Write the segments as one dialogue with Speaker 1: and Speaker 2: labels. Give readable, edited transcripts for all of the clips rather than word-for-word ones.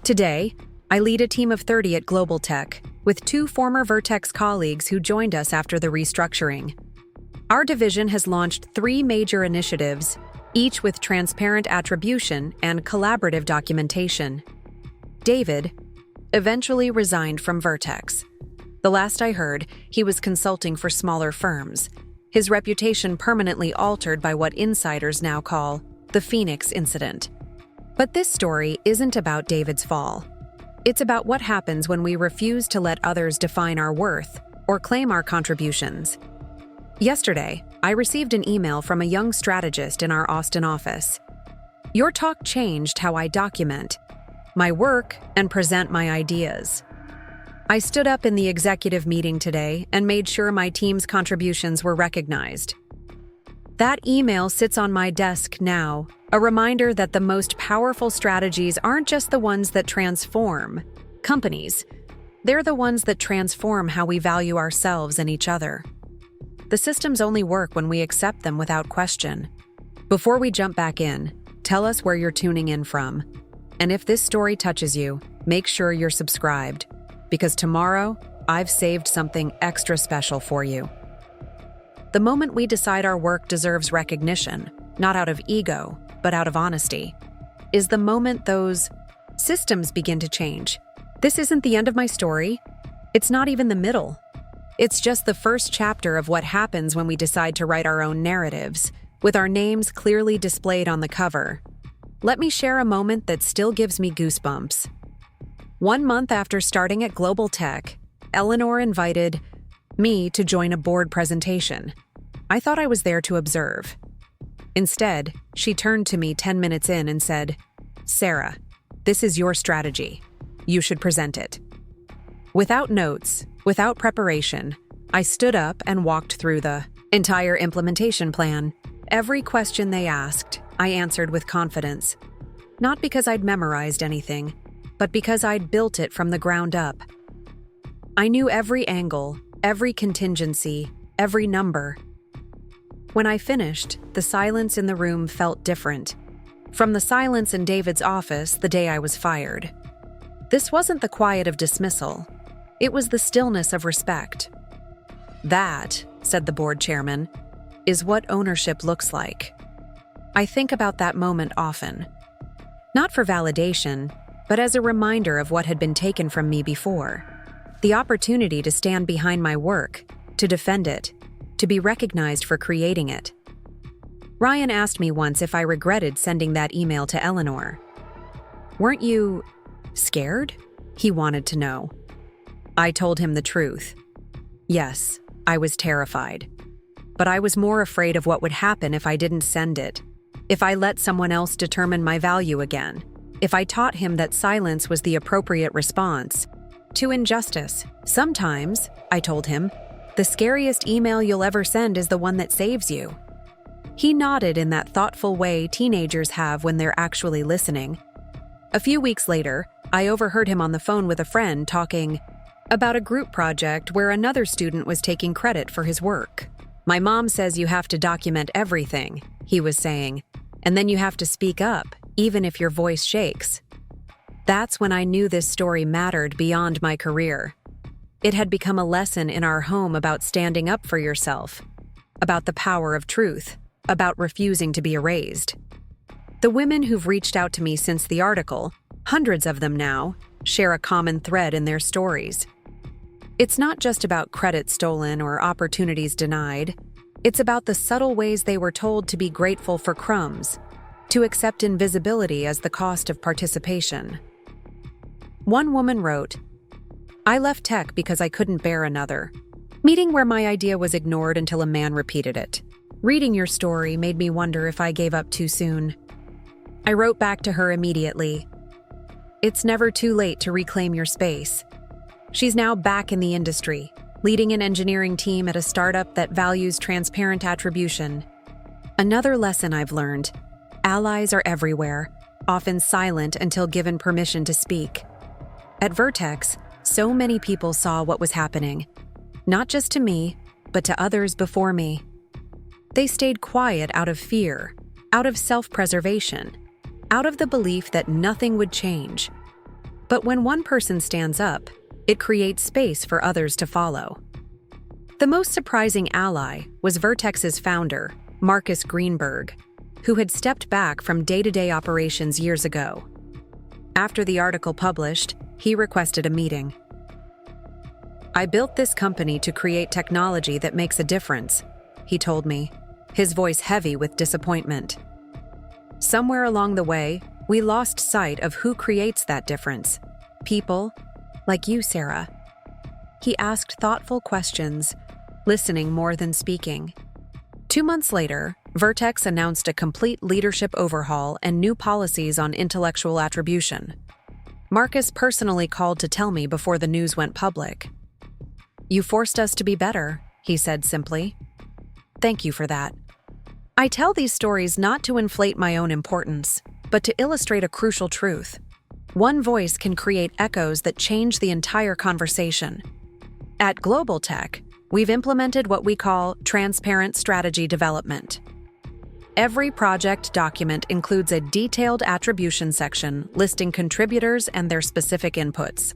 Speaker 1: Today, I lead a team of 30 at GlobalTech, with 2 former Vertex colleagues who joined us after the restructuring. Our division has launched 3 major initiatives, each with transparent attribution and collaborative documentation. David eventually resigned from Vertex. The last I heard, he was consulting for smaller firms, his reputation permanently altered by what insiders now call the Phoenix incident. But this story isn't about David's fall. It's about what happens when we refuse to let others define our worth or claim our contributions. Yesterday, I received an email from a young strategist in our Austin office. "Your talk changed how I document my work and present my ideas." I stood up in the executive meeting today and made sure my team's contributions were recognized. That email sits on my desk now, a reminder that the most powerful strategies aren't just the ones that transform companies. They're the ones that transform how we value ourselves and each other. The systems only work when we accept them without question. Before we jump back in, tell us where you're tuning in from. And if this story touches you, make sure you're subscribed, because tomorrow, I've saved something extra special for you. The moment we decide our work deserves recognition, not out of ego, but out of honesty, is the moment those systems begin to change. This isn't the end of my story. It's not even the middle. It's just the first chapter of what happens when we decide to write our own narratives, with our names clearly displayed on the cover. Let me share a moment that still gives me goosebumps. 1 month after starting at GlobalTech, Eleanor invited me to join a board presentation. I thought I was there to observe. Instead, she turned to me 10 minutes in and said, "Sarah, this is your strategy. You should present it." Without notes, without preparation, I stood up and walked through the entire implementation plan. Every question they asked, I answered with confidence. Not because I'd memorized anything, but because I'd built it from the ground up. I knew every angle, every contingency, every number. When I finished, the silence in the room felt different. From the silence in David's office the day I was fired. This wasn't the quiet of dismissal. It was the stillness of respect. "That," said the board chairman, "is what ownership looks like." I think about that moment often. Not for validation, but as a reminder of what had been taken from me before. The opportunity to stand behind my work, to defend it, to be recognized for creating it. Ryan asked me once if I regretted sending that email to Eleanor. "Weren't you scared?" he wanted to know. I told him the truth. Yes, I was terrified. But I was more afraid of what would happen if I didn't send it, if I let someone else determine my value again, if I taught him that silence was the appropriate response to injustice. "Sometimes," I told him, "the scariest email you'll ever send is the one that saves you." He nodded in that thoughtful way teenagers have when they're actually listening. A few weeks later, I overheard him on the phone with a friend talking about a group project where another student was taking credit for his work. "My mom says you have to document everything," he was saying, "and then you have to speak up, even if your voice shakes." That's when I knew this story mattered beyond my career. It had become a lesson in our home about standing up for yourself, about the power of truth, about refusing to be erased. The women who've reached out to me since the article, hundreds of them now, share a common thread in their stories. It's not just about credit stolen or opportunities denied. It's about the subtle ways they were told to be grateful for crumbs, to accept invisibility as the cost of participation. One woman wrote, "I left tech because I couldn't bear another meeting where my idea was ignored until a man repeated it. Reading your story made me wonder if I gave up too soon." I wrote back to her immediately, "It's never too late to reclaim your space." She's now back in the industry, leading an engineering team at a startup that values transparent attribution. Another lesson I've learned: allies are everywhere, often silent until given permission to speak. At Vertex, so many people saw what was happening, not just to me, but to others before me. They stayed quiet out of fear, out of self-preservation, out of the belief that nothing would change. But when one person stands up, it creates space for others to follow. The most surprising ally was Vertex's founder, Marcus Greenberg, who had stepped back from day-to-day operations years ago. After the article published, he requested a meeting. "I built this company to create technology that makes a difference," he told me, his voice heavy with disappointment. "Somewhere along the way, we lost sight of who creates that difference. People like you, Sarah." He asked thoughtful questions, listening more than speaking. 2 months later, Vertex announced a complete leadership overhaul and new policies on intellectual attribution. Marcus personally called to tell me before the news went public. "You forced us to be better," he said simply. "Thank you for that." I tell these stories not to inflate my own importance, but to illustrate a crucial truth. One voice can create echoes that change the entire conversation. At GlobalTech, we've implemented what we call transparent strategy development. Every project document includes a detailed attribution section listing contributors and their specific inputs.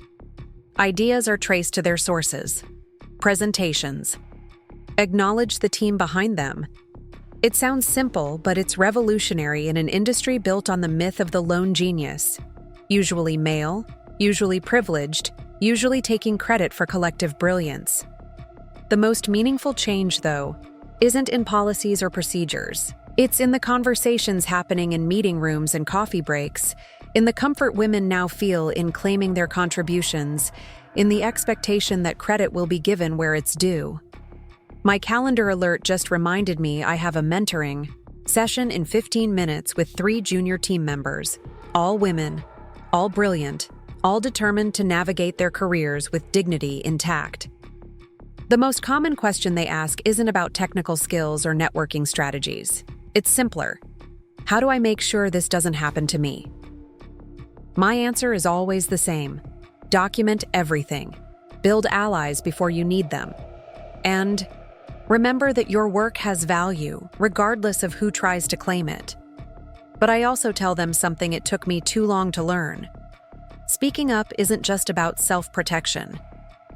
Speaker 1: Ideas are traced to their sources. Presentations. Acknowledge the team behind them. It sounds simple, but it's revolutionary in an industry built on the myth of the lone genius. Usually male, usually privileged, usually taking credit for collective brilliance. The most meaningful change, though, isn't in policies or procedures. It's in the conversations happening in meeting rooms and coffee breaks, in the comfort women now feel in claiming their contributions, in the expectation that credit will be given where it's due. My calendar alert just reminded me I have a mentoring session in 15 minutes with 3 junior team members, all women, all brilliant, all determined to navigate their careers with dignity intact. The most common question they ask isn't about technical skills or networking strategies. It's simpler. How do I make sure this doesn't happen to me? My answer is always the same. Document everything. Build allies before you need them. And remember that your work has value, regardless of who tries to claim it. But I also tell them something it took me too long to learn. Speaking up isn't just about self-protection.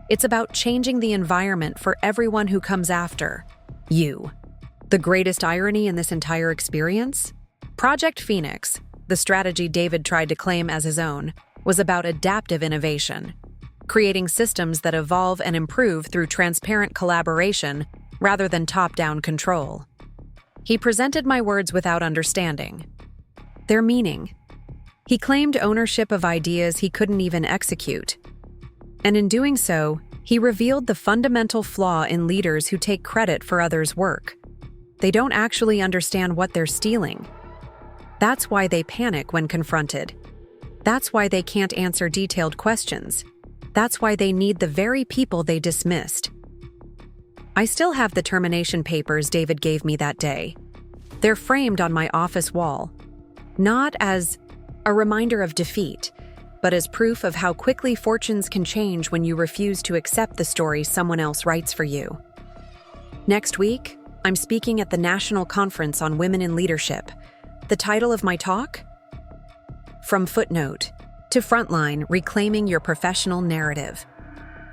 Speaker 1: It's about changing the environment for everyone who comes after you. The greatest irony in this entire experience? Project Phoenix, the strategy David tried to claim as his own, was about adaptive innovation, creating systems that evolve and improve through transparent collaboration rather than top-down control. He presented my words without understanding their meaning. He claimed ownership of ideas he couldn't even execute. And in doing so, he revealed the fundamental flaw in leaders who take credit for others' work. They don't actually understand what they're stealing. That's why they panic when confronted. That's why they can't answer detailed questions. That's why they need the very people they dismissed. I still have the termination papers David gave me that day. They're framed on my office wall, not as a reminder of defeat, but as proof of how quickly fortunes can change when you refuse to accept the story someone else writes for you. Next week, I'm speaking at the National Conference on Women in Leadership. The title of my talk? From Footnote to Frontline, Reclaiming Your Professional Narrative.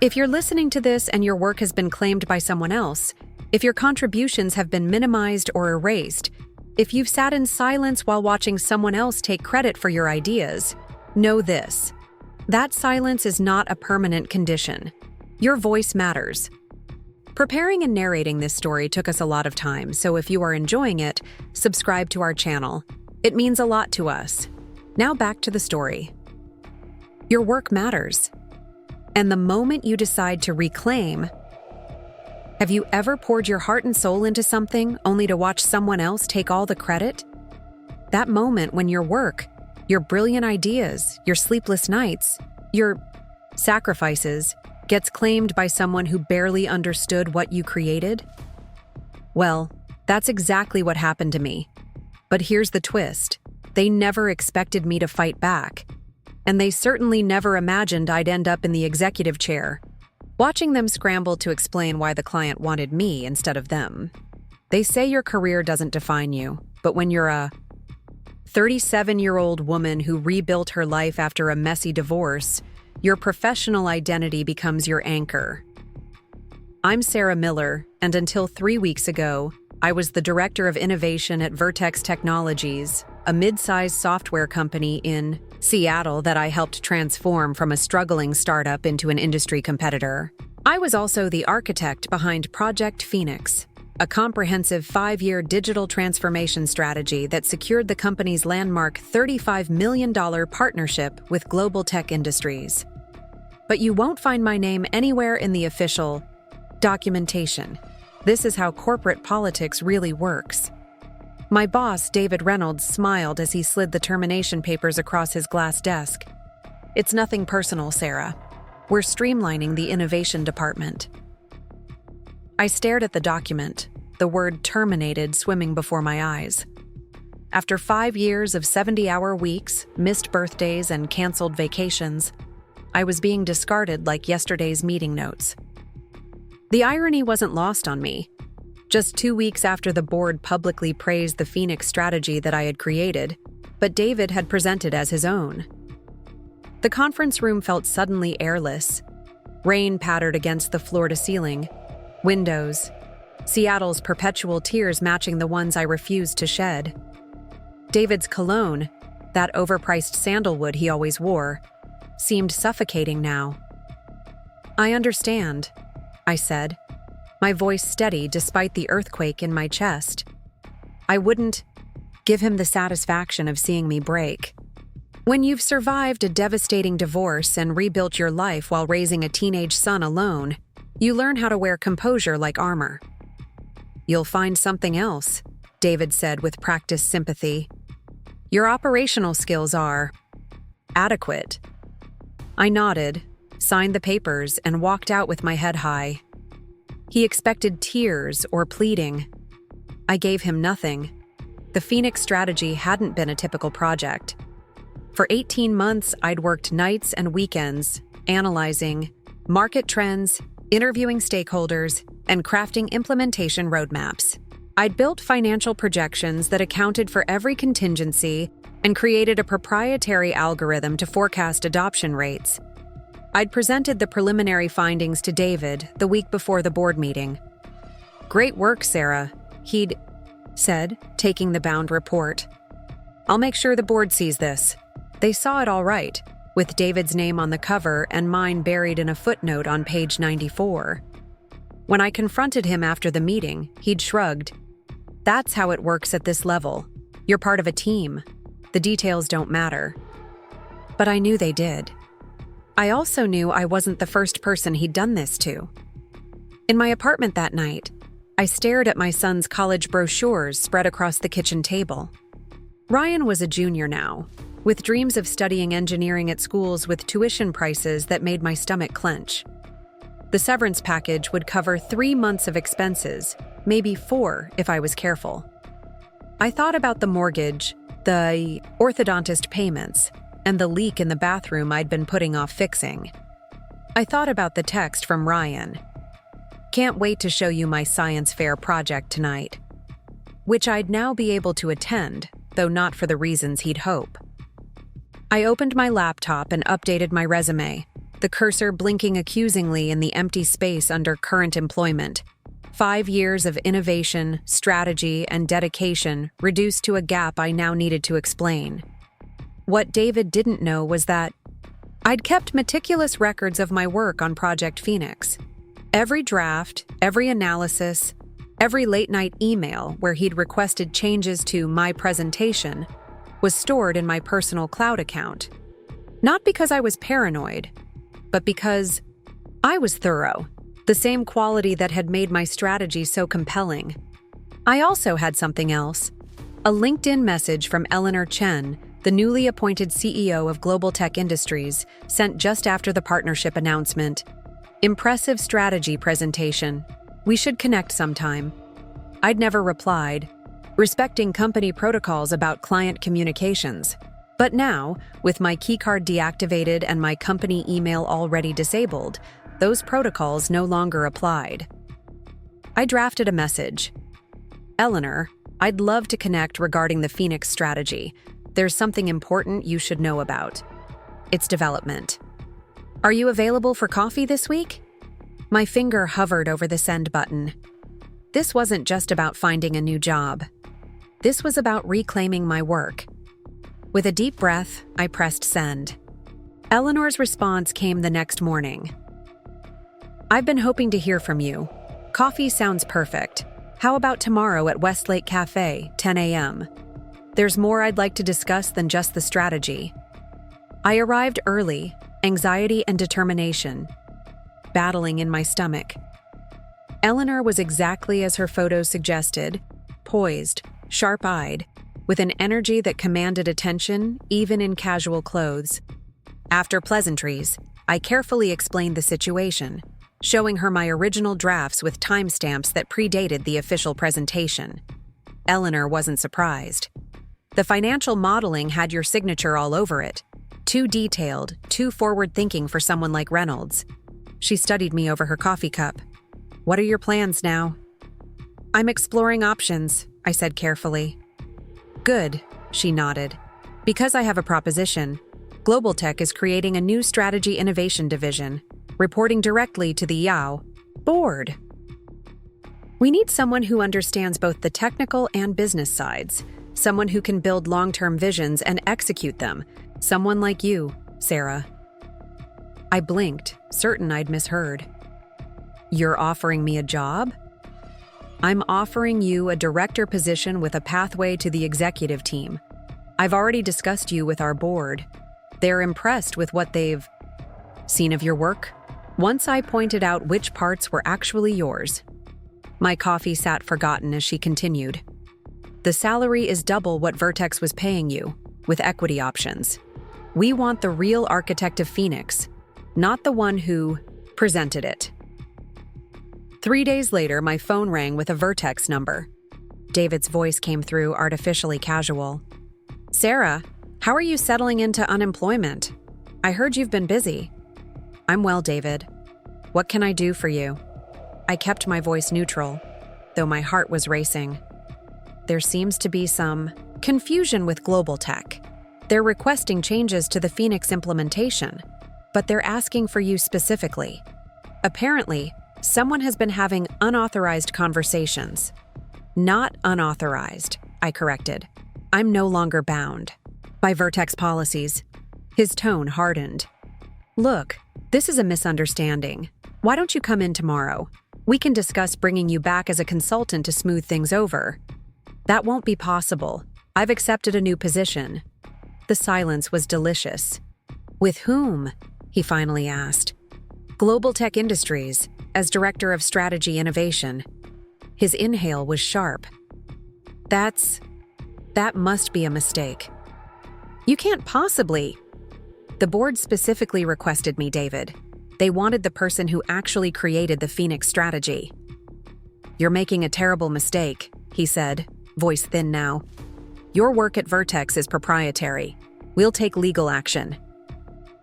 Speaker 1: If you're listening to this and your work has been claimed by someone else, if your contributions have been minimized or erased, if you've sat in silence while watching someone else take credit for your ideas, know this: that silence is not a permanent condition. Your voice matters. Preparing and narrating this story took us a lot of time, so if you are enjoying it, subscribe to our channel. It means a lot to us. Now back to the story. Your work matters. And the moment you decide to reclaim, have you ever poured your heart and soul into something only to watch someone else take all the credit? That moment when your work, your brilliant ideas, your sleepless nights, your sacrifices gets claimed by someone who barely understood what you created? Well, that's exactly what happened to me. But here's the twist. They never expected me to fight back. And they certainly never imagined I'd end up in the executive chair, watching them scramble to explain why the client wanted me instead of them. They say your career doesn't define you, but when you're a 37-year-old woman who rebuilt her life after a messy divorce, your professional identity becomes your anchor. I'm Sarah Miller, and until 3 weeks ago, I was the Director of Innovation at Vertex Technologies, a mid-sized software company in Seattle that I helped transform from a struggling startup into an industry competitor. I was also the architect behind Project Phoenix, a comprehensive 5-year digital transformation strategy that secured the company's landmark $35 million partnership with GlobalTech Industries. But you won't find my name anywhere in the official documentation. This is how corporate politics really works. My boss, David Reynolds, smiled as he slid the termination papers across his glass desk. It's nothing personal, Sarah. We're streamlining the innovation department. I stared at the document, the word terminated swimming before my eyes. After 5 years of 70-hour weeks, missed birthdays, and canceled vacations, I was being discarded like yesterday's meeting notes. The irony wasn't lost on me. Just 2 weeks after the board publicly praised the Phoenix strategy that I had created, but David had presented as his own. The conference room felt suddenly airless. Rain pattered against the floor-to-ceiling. Windows. Seattle's perpetual tears matching the ones I refused to shed. David's cologne, that overpriced sandalwood he always wore, seemed suffocating now. I understand, I said, my voice steady despite the earthquake in my chest. I wouldn't give him the satisfaction of seeing me break. When you've survived a devastating divorce and rebuilt your life while raising a teenage son alone, you learn how to wear composure like armor. You'll find something else, David said with practiced sympathy. Your operational skills are adequate. I nodded, signed the papers, and walked out with my head high. He expected tears or pleading. I gave him nothing. The Phoenix strategy hadn't been a typical project. For 18 months, I'd worked nights and weekends, analyzing market trends, interviewing stakeholders, and crafting implementation roadmaps. I'd built financial projections that accounted for every contingency and created a proprietary algorithm to forecast adoption rates. I'd presented the preliminary findings to David the week before the board meeting. "Great work, Sarah," he'd said, taking the bound report. "I'll make sure the board sees this." They saw it all right, with David's name on the cover and mine buried in a footnote on page 94. When I confronted him after the meeting, he'd shrugged. "That's how it works at this level. You're part of a team. The details don't matter." But I knew they did. I also knew I wasn't the first person he'd done this to. In my apartment that night, I stared at my son's college brochures spread across the kitchen table. Ryan was a junior now, with dreams of studying engineering at schools with tuition prices that made my stomach clench. The severance package would cover 3 months of expenses, maybe 4 if I was careful. I thought about the mortgage, the orthodontist payments, and the leak in the bathroom I'd been putting off fixing. I thought about the text from Ryan. "Can't wait to show you my science fair project tonight," which I'd now be able to attend, though not for the reasons he'd hope. I opened my laptop and updated my resume, the cursor blinking accusingly in the empty space under current employment. 5 years of innovation, strategy, and dedication reduced to a gap I now needed to explain. What David didn't know was that I'd kept meticulous records of my work on Project Phoenix. Every draft, every analysis, every late-night email where he'd requested changes to my presentation was stored in my personal cloud account. Not because I was paranoid, but because I was thorough, the same quality that had made my strategy so compelling. I also had something else, a LinkedIn message from Eleanor Chen, the newly appointed CEO of GlobalTech Industries, sent just after the partnership announcement. "Impressive strategy presentation. We should connect sometime." I'd never replied, respecting company protocols about client communications. But now, with my keycard deactivated and my company email already disabled, those protocols no longer applied. I drafted a message. "Eleanor, I'd love to connect regarding the Phoenix strategy. There's something important you should know about. Its development. Are you available for coffee this week? My finger hovered over the send button. This wasn't just about finding a new job. This was about reclaiming my work. With a deep breath, I pressed send. Eleanor's response came the next morning. I've been hoping to hear from you. Coffee sounds perfect. How about tomorrow at Westlake Cafe, 10 a.m.? There's more I'd like to discuss than just the strategy. I arrived early, anxiety and determination, battling in my stomach. Eleanor was exactly as her photos suggested, poised, sharp-eyed, with an energy that commanded attention even in casual clothes. After pleasantries, I carefully explained the situation, showing her my original drafts with timestamps that predated the official presentation. Eleanor wasn't surprised. The financial modeling had your signature all over it. Too detailed, too forward-thinking for someone like Reynolds. She studied me over her coffee cup. What are your plans now? I'm exploring options, I said carefully. Good, she nodded. Because I have a proposition, GlobalTech is creating a new strategy innovation division, reporting directly to the Yao board. We need someone who understands both the technical and business sides, someone who can build long-term visions and execute them, someone like you, Sarah. I blinked, certain I'd misheard. You're offering me a job? I'm offering you a director position with a pathway to the executive team. I've already discussed you with our board. They're impressed with what they've seen of your work. Once I pointed out which parts were actually yours. My coffee sat forgotten as she continued. The salary is double what Vertex was paying you, with equity options. We want the real architect of Phoenix, not the one who presented it. 3 days later, my phone rang with a Vertex number. David's voice came through, artificially casual. Sarah, how are you settling into unemployment? I heard you've been busy. I'm well, David. What can I do for you? I kept my voice neutral, though my heart was racing. There seems to be some confusion with GlobalTech. They're requesting changes to the Phoenix implementation, but they're asking for you specifically. Apparently, someone has been having unauthorized conversations. Not unauthorized, I corrected. I'm no longer bound by Vertex policies. His tone hardened. Look, this is a misunderstanding. Why don't you come in tomorrow? We can discuss bringing you back as a consultant to smooth things over. That won't be possible. I've accepted a new position. The silence was delicious. With whom? He finally asked. GlobalTech Industries, as Director of Strategy Innovation. His inhale was sharp. That must be a mistake. You can't possibly. The board specifically requested me, David. They wanted the person who actually created the Phoenix strategy. You're making a terrible mistake, he said, voice thin now. Your work at Vertex is proprietary. We'll take legal action.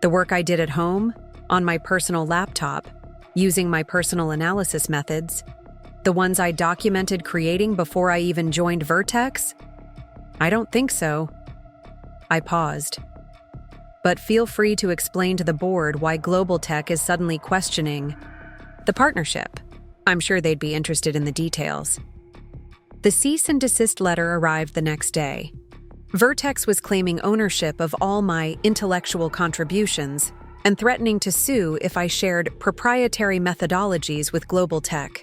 Speaker 1: The work I did at home, on my personal laptop, using my personal analysis methods, the ones I documented creating before I even joined Vertex? I don't think so. I paused. But feel free to explain to the board why GlobalTech is suddenly questioning the partnership. I'm sure they'd be interested in the details. The cease and desist letter arrived the next day. Vertex was claiming ownership of all my intellectual contributions and threatening to sue if I shared proprietary methodologies with GlobalTech.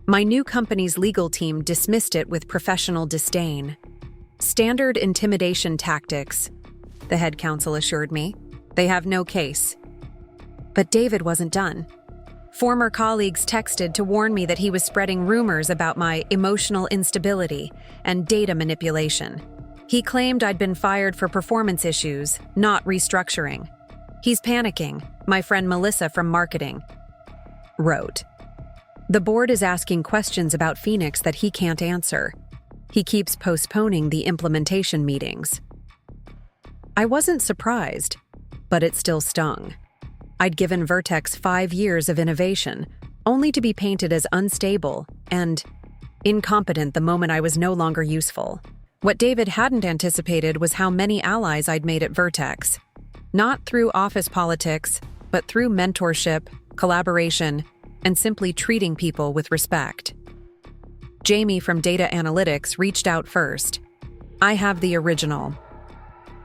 Speaker 1: My new company's legal team dismissed it with professional disdain. Standard intimidation tactics, the head counsel assured me. They have no case. But David wasn't done. Former colleagues texted to warn me that he was spreading rumors about my emotional instability and data manipulation. He claimed I'd been fired for performance issues, not restructuring. He's panicking, my friend Melissa from marketing wrote. The board is asking questions about Phoenix that he can't answer. He keeps postponing the implementation meetings. I wasn't surprised, but it still stung. I'd given Vertex 5 years of innovation, only to be painted as unstable and incompetent the moment I was no longer useful. What David hadn't anticipated was how many allies I'd made at Vertex. Not through office politics, but through mentorship, collaboration, and simply treating people with respect. Jamie from Data Analytics reached out first. I have the original.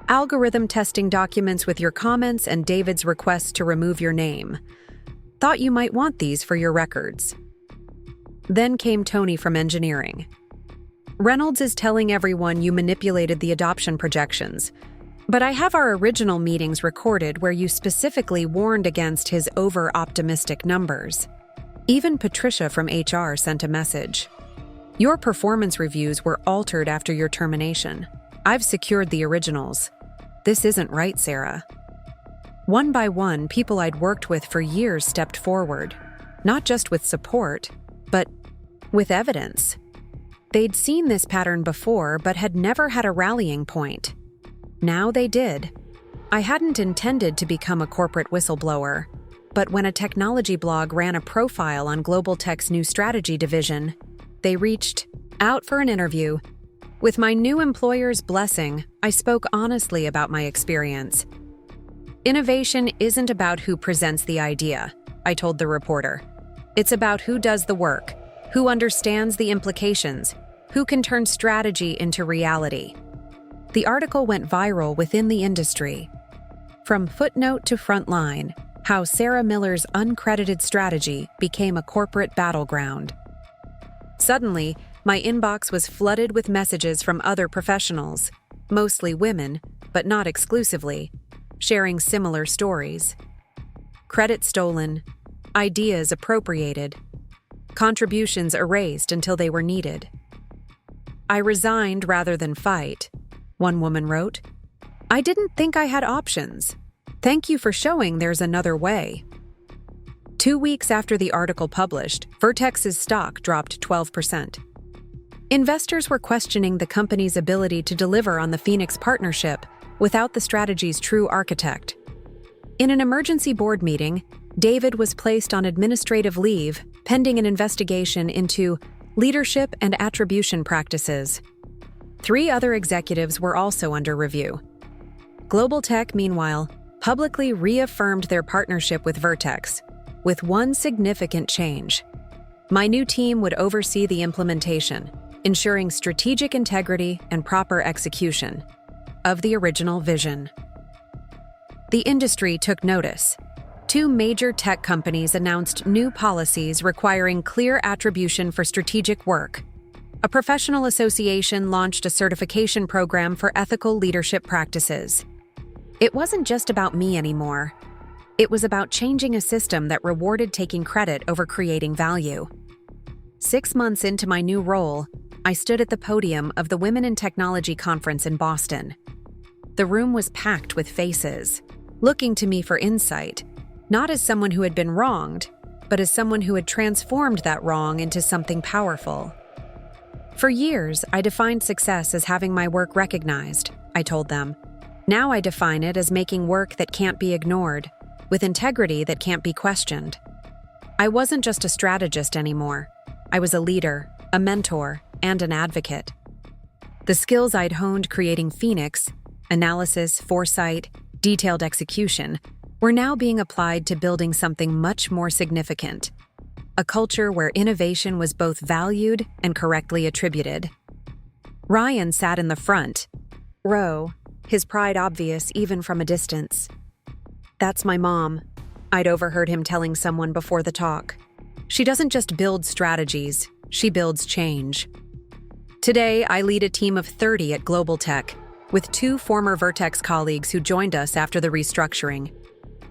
Speaker 1: Algorithm testing documents with your comments and David's request to remove your name. Thought you might want these for your records. Then came Tony from engineering. Reynolds is telling everyone you manipulated the adoption projections, but I have our original meetings recorded where you specifically warned against his over-optimistic numbers. Even Patricia from HR sent a message. Your performance reviews were altered after your termination. I've secured the originals. This isn't right, Sarah. One by one, people I'd worked with for years stepped forward, not just with support, but with evidence. They'd seen this pattern before, but had never had a rallying point. Now they did. I hadn't intended to become a corporate whistleblower, but when a technology blog ran a profile on GlobalTech's new strategy division, they reached out for an interview. With my new employer's blessing, I spoke honestly about my experience. Innovation isn't about who presents the idea, I told the reporter. It's about who does the work, who understands the implications, who can turn strategy into reality. The article went viral within the industry. From footnote to frontline, how Sarah Miller's uncredited strategy became a corporate battleground. Suddenly, my inbox was flooded with messages from other professionals, mostly women, but not exclusively, sharing similar stories. Credit stolen, ideas appropriated, contributions erased until they were needed. I resigned rather than fight, one woman wrote. I didn't think I had options. Thank you for showing there's another way. 2 weeks after the article published, Vertex's stock dropped 12%. Investors were questioning the company's ability to deliver on the Phoenix partnership without the strategy's true architect. In an emergency board meeting, David was placed on administrative leave pending an investigation into leadership and attribution practices. 3 other executives were also under review. GlobalTech, meanwhile, publicly reaffirmed their partnership with Vertex, with one significant change. My new team would oversee the implementation, ensuring strategic integrity and proper execution of the original vision. The industry took notice. 2 major tech companies announced new policies requiring clear attribution for strategic work. A professional association launched a certification program for ethical leadership practices. It wasn't just about me anymore. It was about changing a system that rewarded taking credit over creating value. 6 months into my new role, I stood at the podium of the Women in Technology conference in Boston. The room was packed with faces, looking to me for insight, not as someone who had been wronged, but as someone who had transformed that wrong into something powerful. For years, I defined success as having my work recognized, I told them. Now I define it as making work that can't be ignored, with integrity that can't be questioned. I wasn't just a strategist anymore. I was a leader, a mentor, and an advocate. The skills I'd honed creating Phoenix, analysis, foresight, detailed execution, were now being applied to building something much more significant, a culture where innovation was both valued and correctly attributed. Ryan sat in the front row, his pride obvious even from a distance. That's my mom, I'd overheard him telling someone before the talk. She doesn't just build strategies, she builds change. Today, I lead a team of 30 at GlobalTech, with 2 former Vertex colleagues who joined us after the restructuring.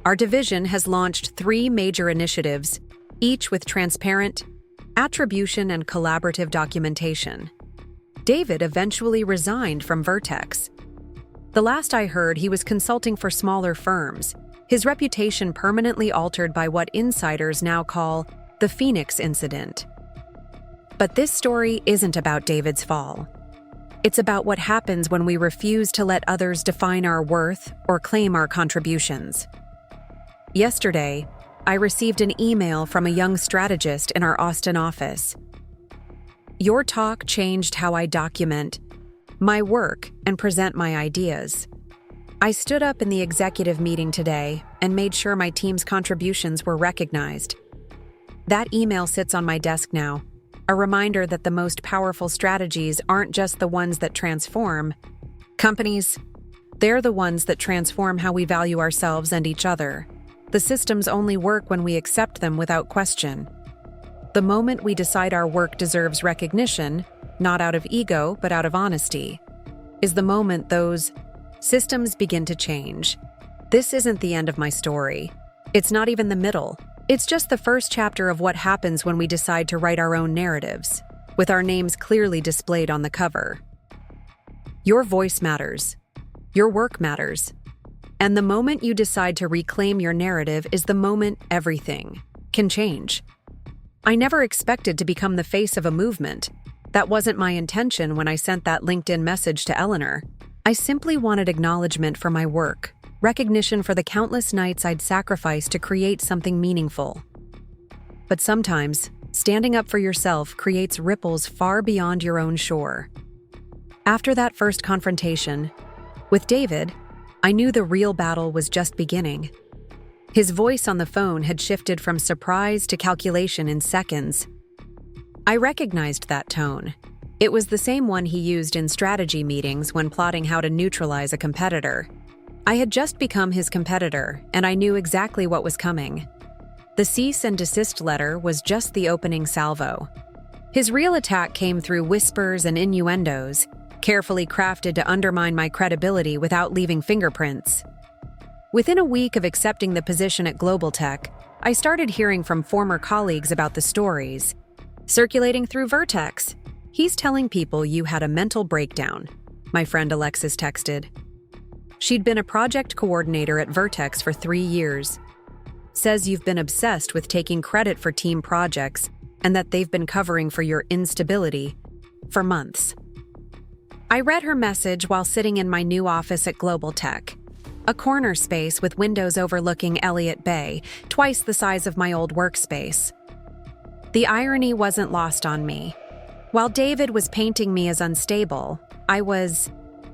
Speaker 1: Our division has launched 3 major initiatives, each with transparent attribution and collaborative documentation. David eventually resigned from Vertex. The last I heard, he was consulting for smaller firms, his reputation permanently altered by what insiders now call the Phoenix incident. But this story isn't about David's fall. It's about what happens when we refuse to let others define our worth or claim our contributions. Yesterday, I received an email from a young strategist in our Austin office. Your talk changed how I document my work, and present my ideas. I stood up in the executive meeting today and made sure my team's contributions were recognized. That email sits on my desk now, a reminder that the most powerful strategies aren't just the ones that transform companies. They're the ones that transform how we value ourselves and each other. The systems only work when we accept them without question. The moment we decide our work deserves recognition, not out of ego but out of honesty, is the moment those systems begin to change. This isn't the end of my story. It's not even the middle. It's just the first chapter of what happens when we decide to write our own narratives, with our names clearly displayed on the cover. Your voice matters. Your work matters. And the moment you decide to reclaim your narrative is the moment everything can change. I never expected to become the face of a movement. That wasn't my intention when I sent that LinkedIn message to Eleanor. I simply wanted acknowledgement for my work, recognition for the countless nights I'd sacrificed to create something meaningful. But sometimes, standing up for yourself creates ripples far beyond your own shore. After that first confrontation with David, I knew the real battle was just beginning. His voice on the phone had shifted from surprise to calculation in seconds. I recognized that tone. It was the same one he used in strategy meetings when plotting how to neutralize a competitor. I had just become his competitor, and I knew exactly what was coming. The cease and desist letter was just the opening salvo. His real attack came through whispers and innuendos, carefully crafted to undermine my credibility without leaving fingerprints. Within a week of accepting the position at GlobalTech, I started hearing from former colleagues about the stories circulating through Vertex. "He's telling people you had a mental breakdown," my friend Alexis texted. She'd been a project coordinator at Vertex for 3 years. "Says you've been obsessed with taking credit for team projects and that they've been covering for your instability for months." I read her message while sitting in my new office at GlobalTech, a corner space with windows overlooking Elliott Bay, twice the size of my old workspace. The irony wasn't lost on me. While David was painting me as unstable, I was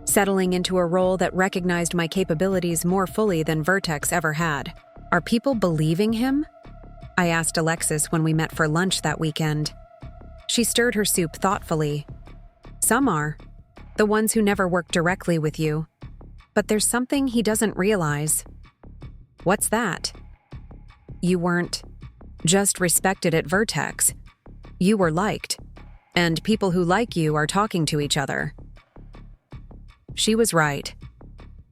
Speaker 1: settling into a role that recognized my capabilities more fully than Vertex ever had. "Are people believing him?" I asked Alexis when we met for lunch that weekend. She stirred her soup thoughtfully. "Some are. The ones who never work directly with you. But there's something he doesn't realize." "What's that?" "You weren't just respected at Vertex. You were liked. And people who like you are talking to each other." She was right.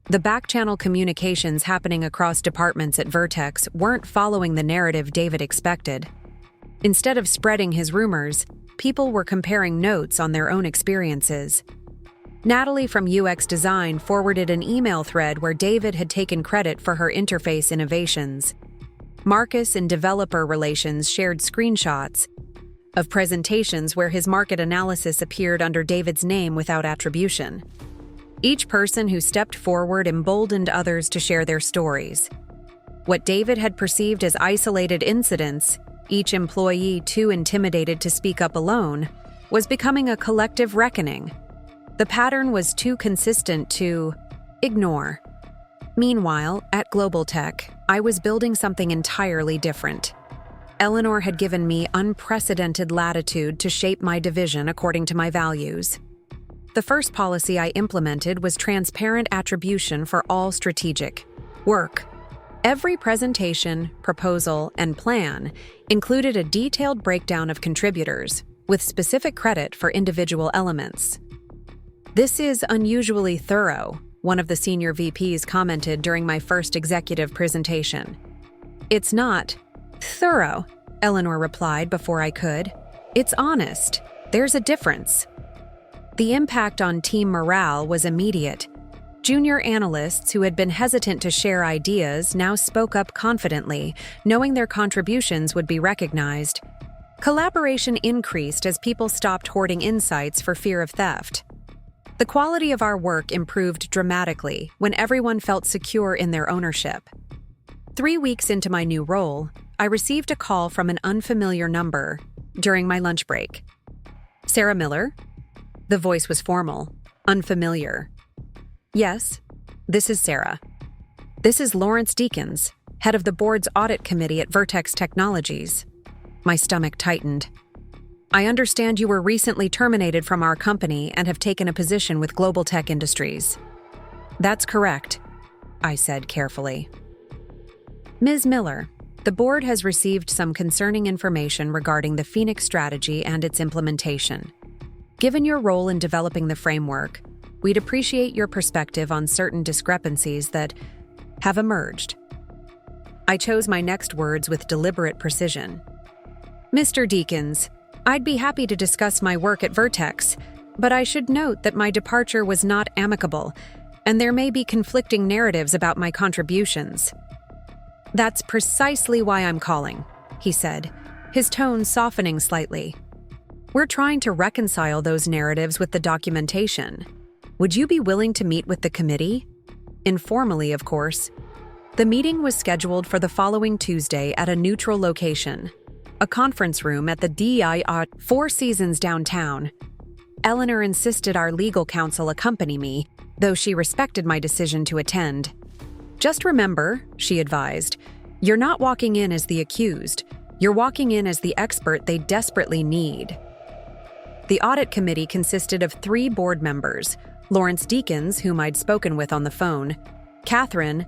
Speaker 1: The back-channel communications happening across departments at Vertex weren't following the narrative David expected. Instead of spreading his rumors, people were comparing notes on their own experiences. Natalie from UX Design forwarded an email thread where David had taken credit for her interface innovations. Marcus in developer relations shared screenshots of presentations where his market analysis appeared under David's name without attribution. Each person who stepped forward emboldened others to share their stories. What David had perceived as isolated incidents, each employee too intimidated to speak up alone, was becoming a collective reckoning. The pattern was too consistent to ignore. Meanwhile, at GlobalTech, I was building something entirely different. Eleanor had given me unprecedented latitude to shape my division according to my values. The first policy I implemented was transparent attribution for all strategic work. Every presentation, proposal, and plan included a detailed breakdown of contributors, with specific credit for individual elements. "This is unusually thorough," one of the senior VPs commented during my first executive presentation. "It's not thorough," Eleanor replied before I could. "It's honest. There's a difference." The impact on team morale was immediate. Junior analysts who had been hesitant to share ideas now spoke up confidently, knowing their contributions would be recognized. Collaboration increased as people stopped hoarding insights for fear of theft. The quality of our work improved dramatically when everyone felt secure in their ownership. 3 weeks into my new role, I received a call from an unfamiliar number during my lunch break. "Sarah Miller?" The voice was formal. Unfamiliar. Yes, this is Sarah. This is Lawrence Deakins, head of the board's audit committee at Vertex Technologies. My stomach tightened. I understand you were recently terminated from our company and have taken a position with GlobalTech Industries. That's correct, I said carefully. Ms. Miller, the board has received some concerning information regarding the Phoenix strategy and its implementation. Given your role in developing the framework, we'd appreciate your perspective on certain discrepancies that have emerged. I chose my next words with deliberate precision. Mr. Deakins, I'd be happy to discuss my work at Vertex, but I should note that my departure was not amicable, and there may be conflicting narratives about my contributions. That's precisely why I'm calling, he said, his tone softening slightly. We're trying to reconcile those narratives with the documentation. Would you be willing to meet with the committee? Informally, of course. The meeting was scheduled for the following Tuesday at a neutral location, a conference room at the DIR Four Seasons downtown. Eleanor insisted our legal counsel accompany me, though she respected my decision to attend. Just remember, she advised, you're not walking in as the accused. You're walking in as the expert they desperately need. The audit committee consisted of 3 board members, Lawrence Deakins, whom I'd spoken with on the phone, Catherine,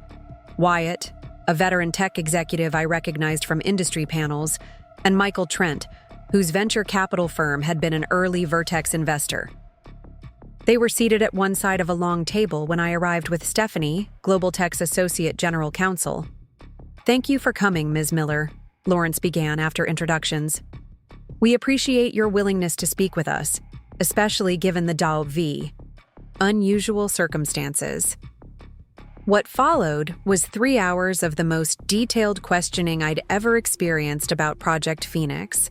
Speaker 1: Wyatt, a veteran tech executive I recognized from industry panels, and Michael Trent, whose venture capital firm had been an early Vertex investor. They were seated at one side of a long table when I arrived with Stephanie, GlobalTech's Associate General Counsel. Thank you for coming, Ms. Miller, Lawrence began after introductions. We appreciate your willingness to speak with us, especially given the DAO-V. Unusual circumstances. What followed was 3 hours of the most detailed questioning I'd ever experienced about Project Phoenix.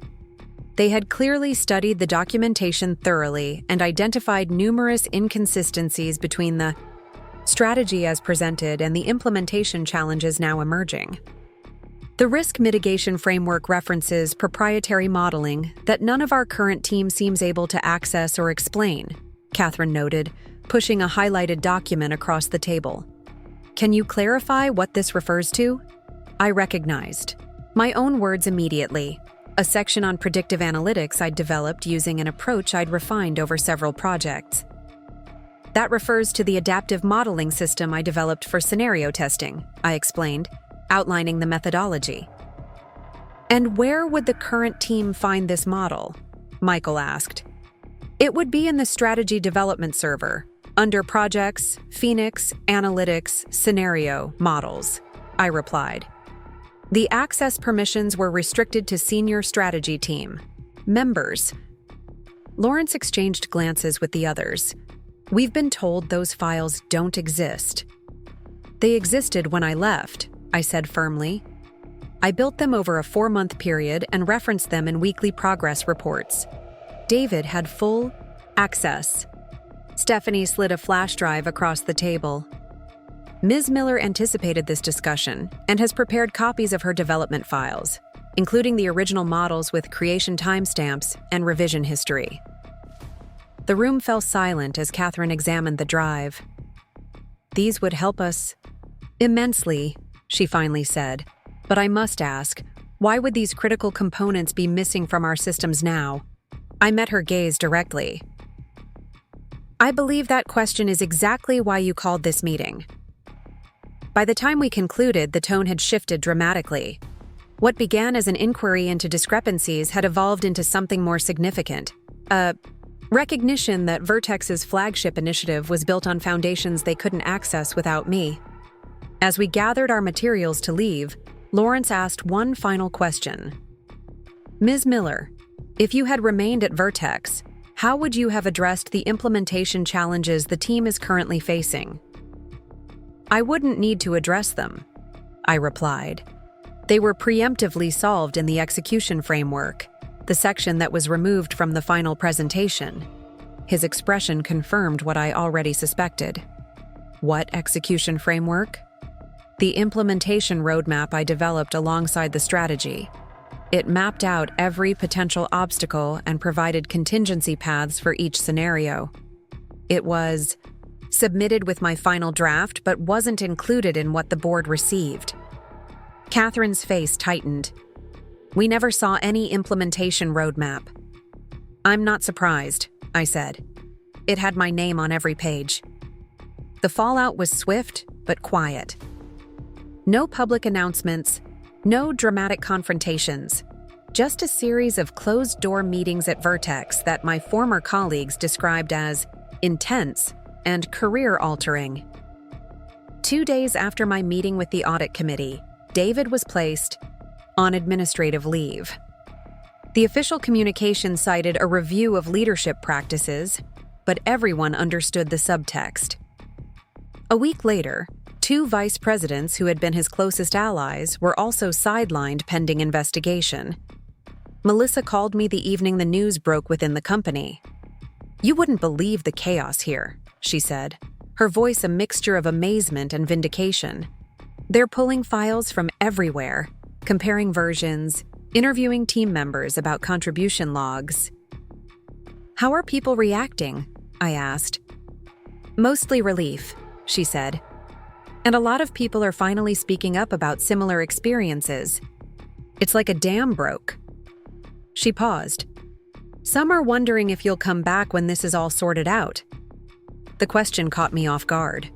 Speaker 1: They had clearly studied the documentation thoroughly and identified numerous inconsistencies between the strategy as presented and the implementation challenges now emerging. The risk mitigation framework references proprietary modeling that none of our current team seems able to access or explain, Catherine noted, pushing a highlighted document across the table. Can you clarify what this refers to? I recognized. My own words immediately. A section on predictive analytics I'd developed using an approach I'd refined over several projects. That refers to the adaptive modeling system I developed for scenario testing, I explained, outlining the methodology. And where would the current team find this model? Michael asked. It would be in the strategy development server, under Projects, Phoenix, Analytics, Scenario, Models, I replied. The access permissions were restricted to senior strategy team members. Lawrence exchanged glances with the others. We've been told those files don't exist. They existed when I left, I said firmly. I built them over a 4-month period and referenced them in weekly progress reports. David had full access. Stephanie slid a flash drive across the table. Ms. Miller anticipated this discussion and has prepared copies of her development files, including the original models with creation timestamps and revision history. The room fell silent as Catherine examined the drive. These would help us immensely, she finally said. But I must ask, why would these critical components be missing from our systems now? I met her gaze directly. I believe that question is exactly why you called this meeting. By the time we concluded, the tone had shifted dramatically. What began as an inquiry into discrepancies had evolved into something more significant. A recognition that Vertex's flagship initiative was built on foundations they couldn't access without me. As we gathered our materials to leave, Lawrence asked one final question. Ms. Miller, if you had remained at Vertex, how would you have addressed the implementation challenges the team is currently facing? I wouldn't need to address them, I replied. They were preemptively solved in the execution framework, the section that was removed from the final presentation. His expression confirmed what I already suspected. What execution framework? The implementation roadmap I developed alongside the strategy. It mapped out every potential obstacle and provided contingency paths for each scenario. It was submitted with my final draft, but wasn't included in what the board received. Catherine's face tightened. We never saw any implementation roadmap. I'm not surprised, I said. It had my name on every page. The fallout was swift but quiet. No public announcements, no dramatic confrontations, just a series of closed-door meetings at Vertex that my former colleagues described as intense and career-altering. 2 days after my meeting with the audit committee, David was placed on administrative leave. The official communication cited a review of leadership practices, but everyone understood the subtext. A week later, 2 vice presidents who had been his closest allies were also sidelined pending investigation. Melissa called me the evening the news broke within the company. "You wouldn't believe the chaos here," she said, her voice a mixture of amazement and vindication. "They're pulling files from everywhere, comparing versions, interviewing team members about contribution logs." "How are people reacting?" I asked. "Mostly relief," she said. "And a lot of people are finally speaking up about similar experiences. It's like a dam broke." She paused. "Some are wondering if you'll come back when this is all sorted out." The question caught me off guard.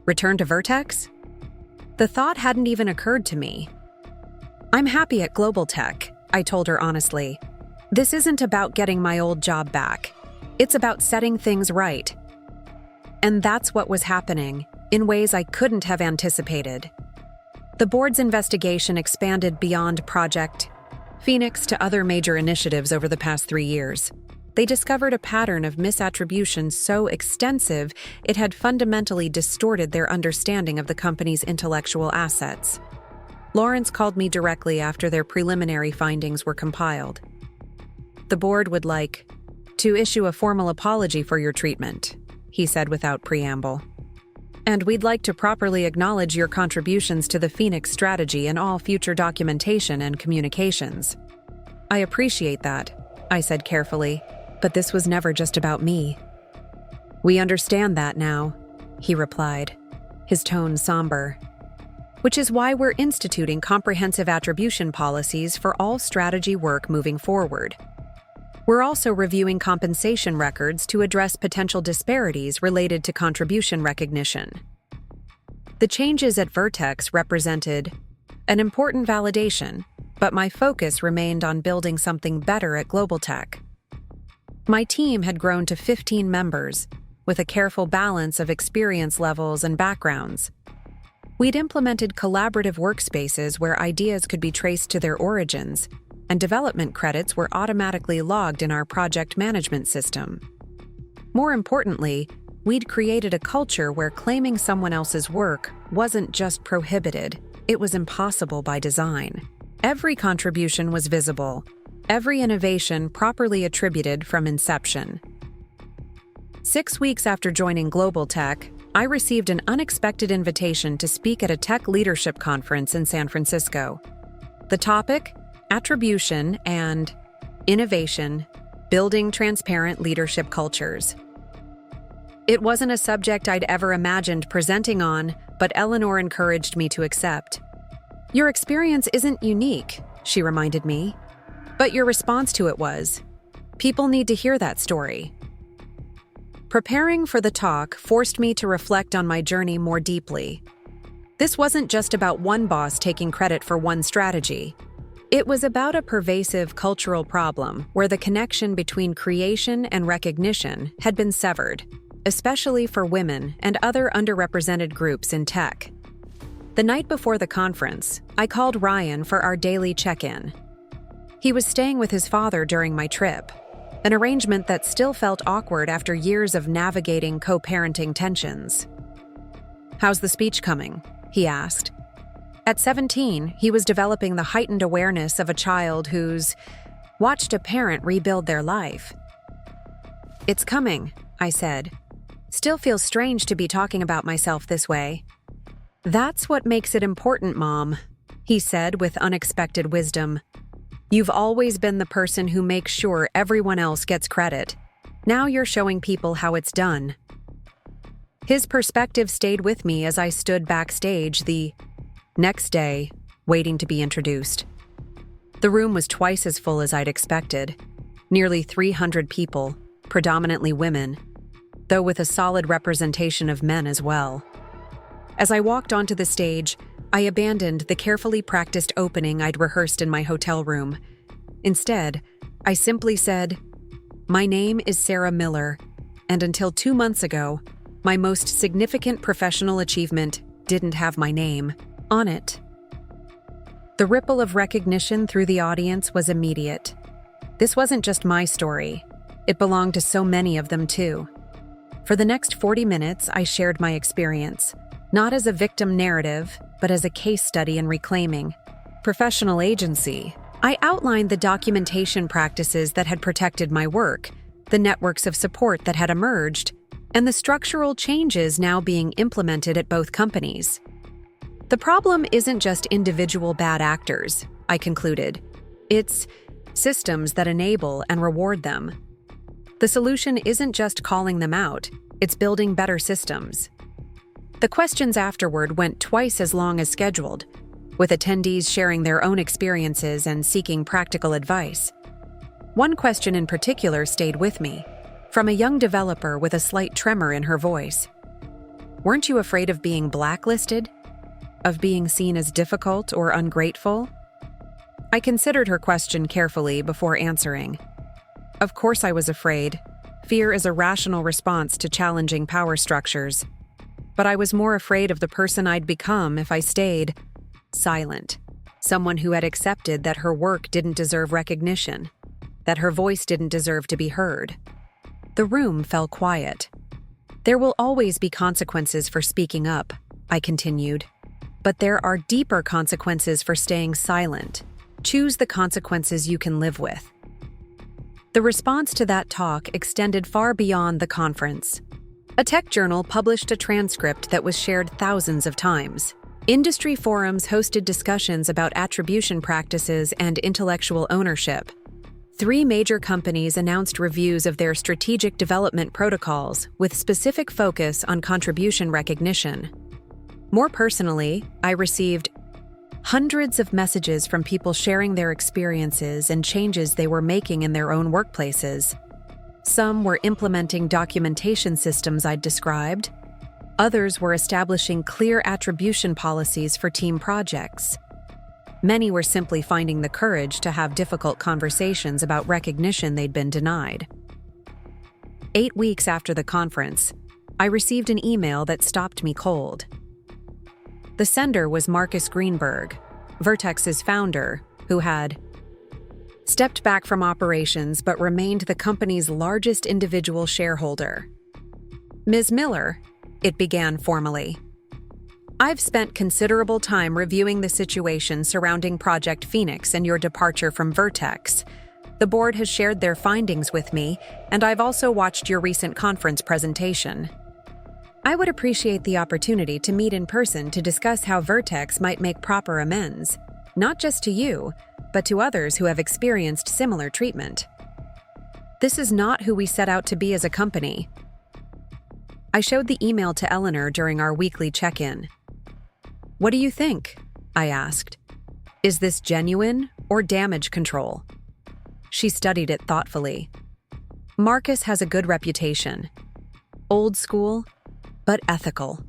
Speaker 1: Return to Vertex? The thought hadn't even occurred to me. "I'm happy at GlobalTech," I told her honestly. "This isn't about getting my old job back. It's about setting things right." And that's what was happening, in ways I couldn't have anticipated. The board's investigation expanded beyond Project Phoenix to other major initiatives over the past 3 years. They discovered a pattern of misattribution so extensive it had fundamentally distorted their understanding of the company's intellectual assets. Lawrence called me directly after their preliminary findings were compiled. "The board would like to issue a formal apology for your treatment," he said without preamble. "And we'd like to properly acknowledge your contributions to the Phoenix strategy and all future documentation and communications." "I appreciate that," I said carefully, "but this was never just about me." "We understand that now," he replied, his tone somber. "Which is why we're instituting comprehensive attribution policies for all strategy work moving forward. We're also reviewing compensation records to address potential disparities related to contribution recognition." The changes at Vertex represented an important validation, but my focus remained on building something better at GlobalTech. My team had grown to 15 members, with a careful balance of experience levels and backgrounds. We'd implemented collaborative workspaces where ideas could be traced to their origins, and development credits were automatically logged in our project management system. More importantly, we'd created a culture where claiming someone else's work wasn't just prohibited, it was impossible by design. Every contribution was visible, every innovation properly attributed from inception. 6 weeks after joining GlobalTech, I received an unexpected invitation to speak at a tech leadership conference in San Francisco. The topic: attribution and innovation, building transparent leadership cultures. It wasn't a subject I'd ever imagined presenting on, but Eleanor encouraged me to accept. "Your experience isn't unique," she reminded me, "but your response to it was. People need to hear that story." Preparing for the talk forced me to reflect on my journey more deeply. This wasn't just about one boss taking credit for one strategy. It was about a pervasive cultural problem where the connection between creation and recognition had been severed, especially for women and other underrepresented groups in tech. The night before the conference, I called Ryan for our daily check-in. He was staying with his father during my trip, an arrangement that still felt awkward after years of navigating co-parenting tensions. "How's the speech coming?" he asked. At 17, he was developing the heightened awareness of a child who's watched a parent rebuild their life. "It's coming," I said. "Still feels strange to be talking about myself this way." "That's what makes it important, Mom," he said with unexpected wisdom. "You've always been the person who makes sure everyone else gets credit. Now you're showing people how it's done." His perspective stayed with me as I stood backstage the next day, waiting to be introduced. The room was twice as full as I'd expected, nearly 300 people, predominantly women, though with a solid representation of men as well. As I walked onto the stage, I abandoned the carefully practiced opening I'd rehearsed in my hotel room. Instead, I simply said, "My name is Sarah Miller, and until 2 months ago, my most significant professional achievement didn't have my name on it." The ripple of recognition through the audience was immediate. This wasn't just my story. It belonged to so many of them too. For the next 40 minutes, I shared my experience, not as a victim narrative, but as a case study in reclaiming professional agency. I outlined the documentation practices that had protected my work, the networks of support that had emerged, and the structural changes now being implemented at both companies. The problem isn't just individual bad actors, I concluded. It's systems that enable and reward them. The solution isn't just calling them out, it's building better systems. The questions afterward went twice as long as scheduled, with attendees sharing their own experiences and seeking practical advice. One question in particular stayed with me, from a young developer with a slight tremor in her voice. "Weren't you afraid of being blacklisted? Of being seen as difficult or ungrateful?" I considered her question carefully before answering. Of course I was afraid. Fear is a rational response to challenging power structures. But I was more afraid of the person I'd become if I stayed silent. Someone who had accepted that her work didn't deserve recognition, that her voice didn't deserve to be heard. The room fell quiet. "There will always be consequences for speaking up," I continued. "But there are deeper consequences for staying silent. Choose the consequences you can live with." The response to that talk extended far beyond the conference. A tech journal published a transcript that was shared thousands of times. Industry forums hosted discussions about attribution practices and intellectual ownership. 3 major companies announced reviews of their strategic development protocols with specific focus on contribution recognition. More personally, I received hundreds of messages from people sharing their experiences and changes they were making in their own workplaces. Some were implementing documentation systems I'd described. Others were establishing clear attribution policies for team projects. Many were simply finding the courage to have difficult conversations about recognition they'd been denied. 8 weeks after the conference, I received an email that stopped me cold. The sender was Marcus Greenberg, Vertex's founder, who had stepped back from operations but remained the company's largest individual shareholder. "Ms. Miller," it began formally, "I've spent considerable time reviewing the situation surrounding Project Phoenix and your departure from Vertex. The board has shared their findings with me, and I've also watched your recent conference presentation. I would appreciate the opportunity to meet in person to discuss how Vertex might make proper amends, not just to you, but to others who have experienced similar treatment. This is not who we set out to be as a company." I showed the email to Eleanor during our weekly check-in. "What do you think?" I asked. "Is this genuine or damage control?" She studied it thoughtfully. "Marcus has a good reputation. Old school, but ethical.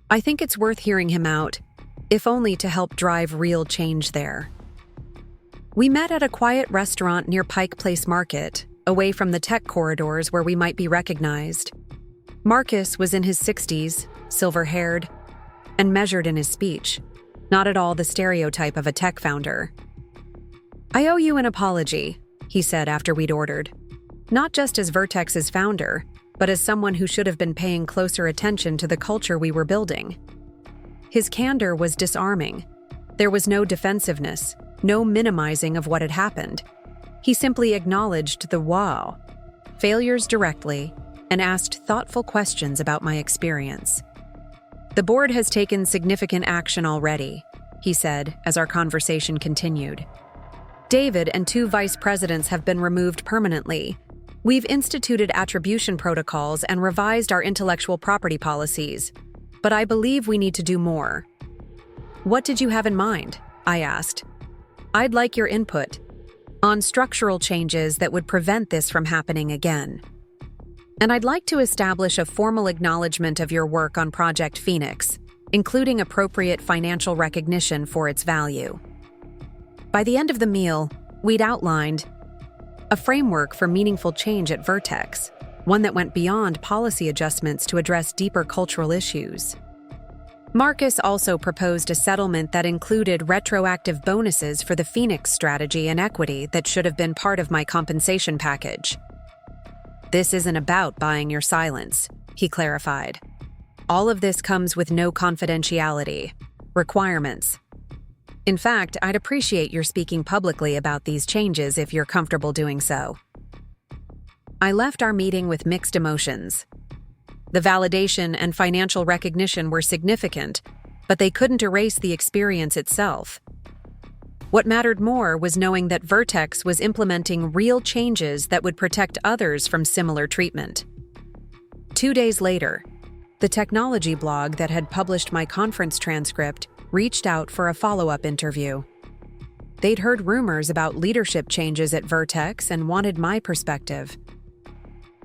Speaker 1: I think it's worth hearing him out, if only to help drive real change there." We met at a quiet restaurant near Pike Place Market, away from the tech corridors where we might be recognized. Marcus was in his 60s, silver-haired, and measured in his speech, not at all the stereotype of a tech founder. "I owe you an apology," he said after we'd ordered. "Not just as Vertex's founder, but as someone who should have been paying closer attention to the culture we were building." His candor was disarming. There was no defensiveness, no minimizing of what had happened. He simply acknowledged the wow, failures directly, and asked thoughtful questions about my experience. "The board has taken significant action already," he said as our conversation continued. "David and 2 vice presidents have been removed permanently, We've instituted attribution protocols and revised our intellectual property policies, but I believe we need to do more. What did you have in mind? I asked. I'd like your input on structural changes that would prevent this from happening again. And I'd like to establish a formal acknowledgement of your work on Project Phoenix, including appropriate financial recognition for its value. By the end of the meal, we'd outlined a framework for meaningful change at Vertex, one that went beyond policy adjustments to address deeper cultural issues. Marcus also proposed a settlement that included retroactive bonuses for the Phoenix strategy and equity that should have been part of my compensation package. This isn't about buying your silence, he clarified. All of this comes with no confidentiality requirements. In fact, I'd appreciate your speaking publicly about these changes if you're comfortable doing so. I left our meeting with mixed emotions. The validation and financial recognition were significant, but they couldn't erase the experience itself. What mattered more was knowing that Vertex was implementing real changes that would protect others from similar treatment. 2 days later, the technology blog that had published my conference transcript reached out for a follow-up interview. They'd heard rumors about leadership changes at Vertex and wanted my perspective.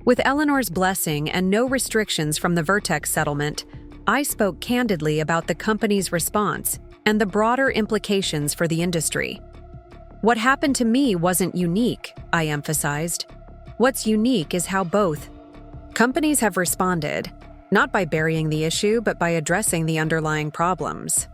Speaker 1: With Eleanor's blessing and no restrictions from the Vertex settlement, I spoke candidly about the company's response and the broader implications for the industry. What happened to me wasn't unique, I emphasized. What's unique is how both companies have responded, not by burying the issue, but by addressing the underlying problems.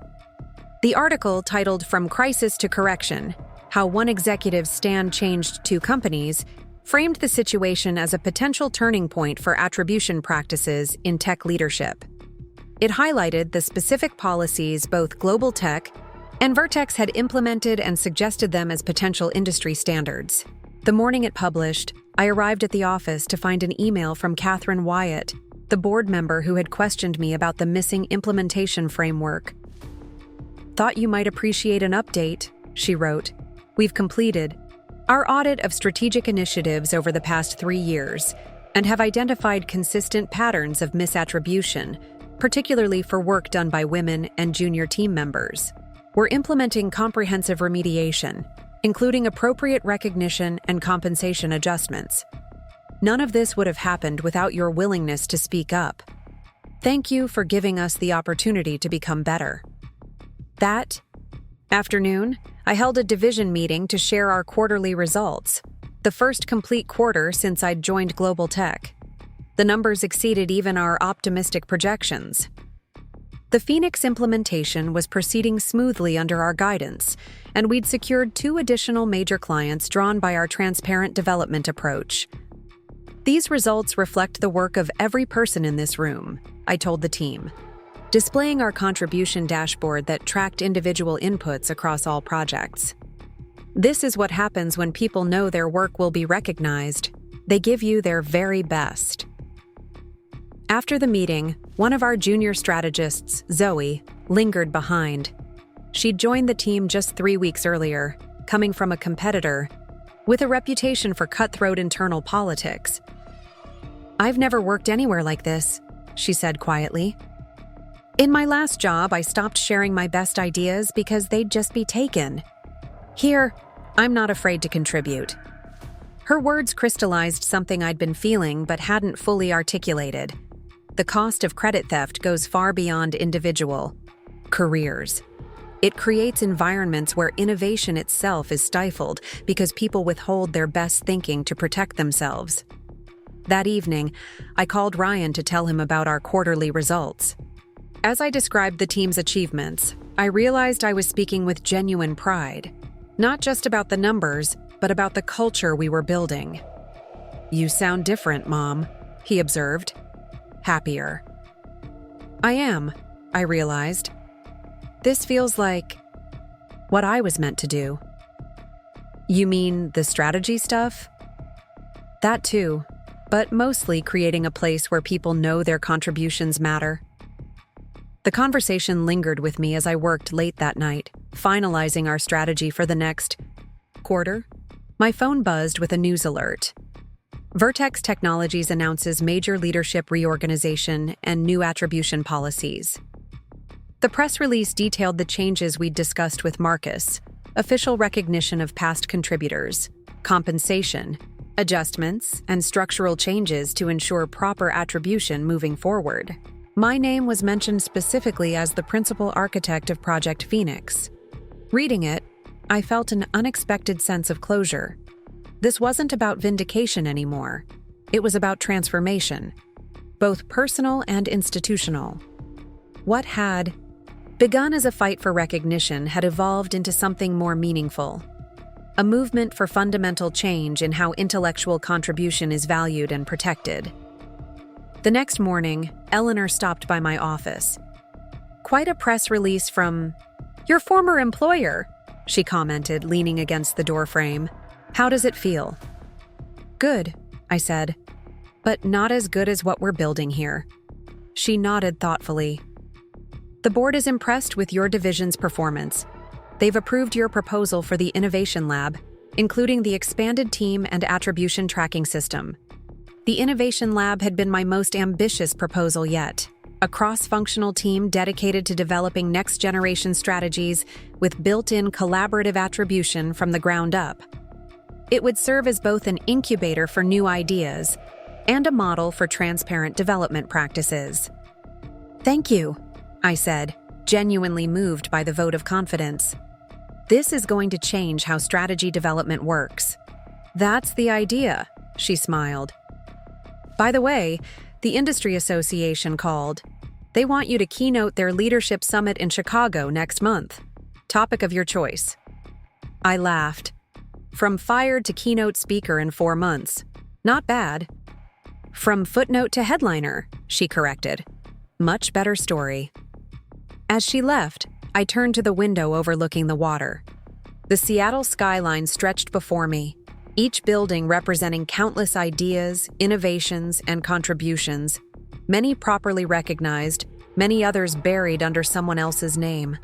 Speaker 1: The article, titled From Crisis to Correction: How One Executive's Stand Changed Two Companies, framed the situation as a potential turning point for attribution practices in tech leadership. It highlighted the specific policies both GlobalTech and Vertex had implemented and suggested them as potential industry standards. The morning it published, I arrived at the office to find an email from Catherine Wyatt, the board member who had questioned me about the missing implementation framework. "Thought you might appreciate an update," she wrote. "We've completed our audit of strategic initiatives over the past 3 years and have identified consistent patterns of misattribution, particularly for work done by women and junior team members. We're implementing comprehensive remediation, including appropriate recognition and compensation adjustments. None of this would have happened without your willingness to speak up. Thank you for giving us the opportunity to become better." That afternoon, I held a division meeting to share our quarterly results, the first complete quarter since I'd joined GlobalTech. The numbers exceeded even our optimistic projections. The Phoenix implementation was proceeding smoothly under our guidance, and we'd secured 2 additional major clients drawn by our transparent development approach. "These results reflect the work of every person in this room," I told the team, displaying our contribution dashboard that tracked individual inputs across all projects. "This is what happens when people know their work will be recognized. They give you their very best." After the meeting, one of our junior strategists, Zoe, lingered behind. She'd joined the team just 3 weeks earlier, coming from a competitor with a reputation for cutthroat internal politics. "I've never worked anywhere like this," she said quietly. "In my last job, I stopped sharing my best ideas because they'd just be taken. Here, I'm not afraid to contribute." Her words crystallized something I'd been feeling but hadn't fully articulated. The cost of credit theft goes far beyond individual careers. It creates environments where innovation itself is stifled because people withhold their best thinking to protect themselves. That evening, I called Ryan to tell him about our quarterly results. As I described the team's achievements, I realized I was speaking with genuine pride, not just about the numbers, but about the culture we were building. "You sound different, Mom," he observed. Happier. "I am," I realized. "This feels like what I was meant to do." "You mean the strategy stuff?" "That too, but mostly creating a place where people know their contributions matter." The conversation lingered with me as I worked late that night, finalizing our strategy for the next quarter. My phone buzzed with a news alert. Vertex Technologies announces major leadership reorganization and new attribution policies. The press release detailed the changes we'd discussed with Marcus: official recognition of past contributors, compensation, adjustments, and structural changes to ensure proper attribution moving forward. My name was mentioned specifically as the principal architect of Project Phoenix. Reading it, I felt an unexpected sense of closure. This wasn't about vindication anymore. It was about transformation, both personal and institutional. What had begun as a fight for recognition had evolved into something more meaningful. A movement for fundamental change in how intellectual contribution is valued and protected. The next morning, Eleanor stopped by my office. "Quite a press release from your former employer," she commented, leaning against the doorframe. "How does it feel?" "Good," I said, "but not as good as what we're building here." She nodded thoughtfully. "The board is impressed with your division's performance. They've approved your proposal for the Innovation Lab, including the expanded team and attribution tracking system. The Innovation Lab had been my most ambitious proposal yet, a cross-functional team dedicated to developing next-generation strategies with built-in collaborative attribution from the ground up. It would serve as both an incubator for new ideas and a model for transparent development practices." "Thank you," I said, genuinely moved by the vote of confidence. "This is going to change how strategy development works." "That's the idea," she smiled. "By the way, the Industry Association called. They want you to keynote their leadership summit in Chicago next month. Topic of your choice." I laughed. From fired to keynote speaker in 4 months. Not bad. "From footnote to headliner," she corrected. Much better story. As she left, I turned to the window overlooking the water. The Seattle skyline stretched before me, each building representing countless ideas, innovations, and contributions, many properly recognized, many others buried under someone else's name.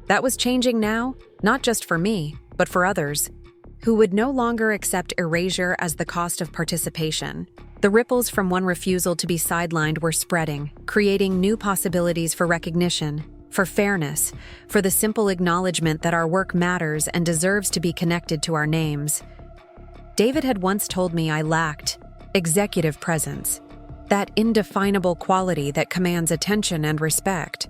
Speaker 1: That was changing now, not just for me, but for others, who would no longer accept erasure as the cost of participation. The ripples from one refusal to be sidelined were spreading, creating new possibilities for recognition, for fairness, for the simple acknowledgement that our work matters and deserves to be connected to our names. David had once told me I lacked executive presence, that indefinable quality that commands attention and respect.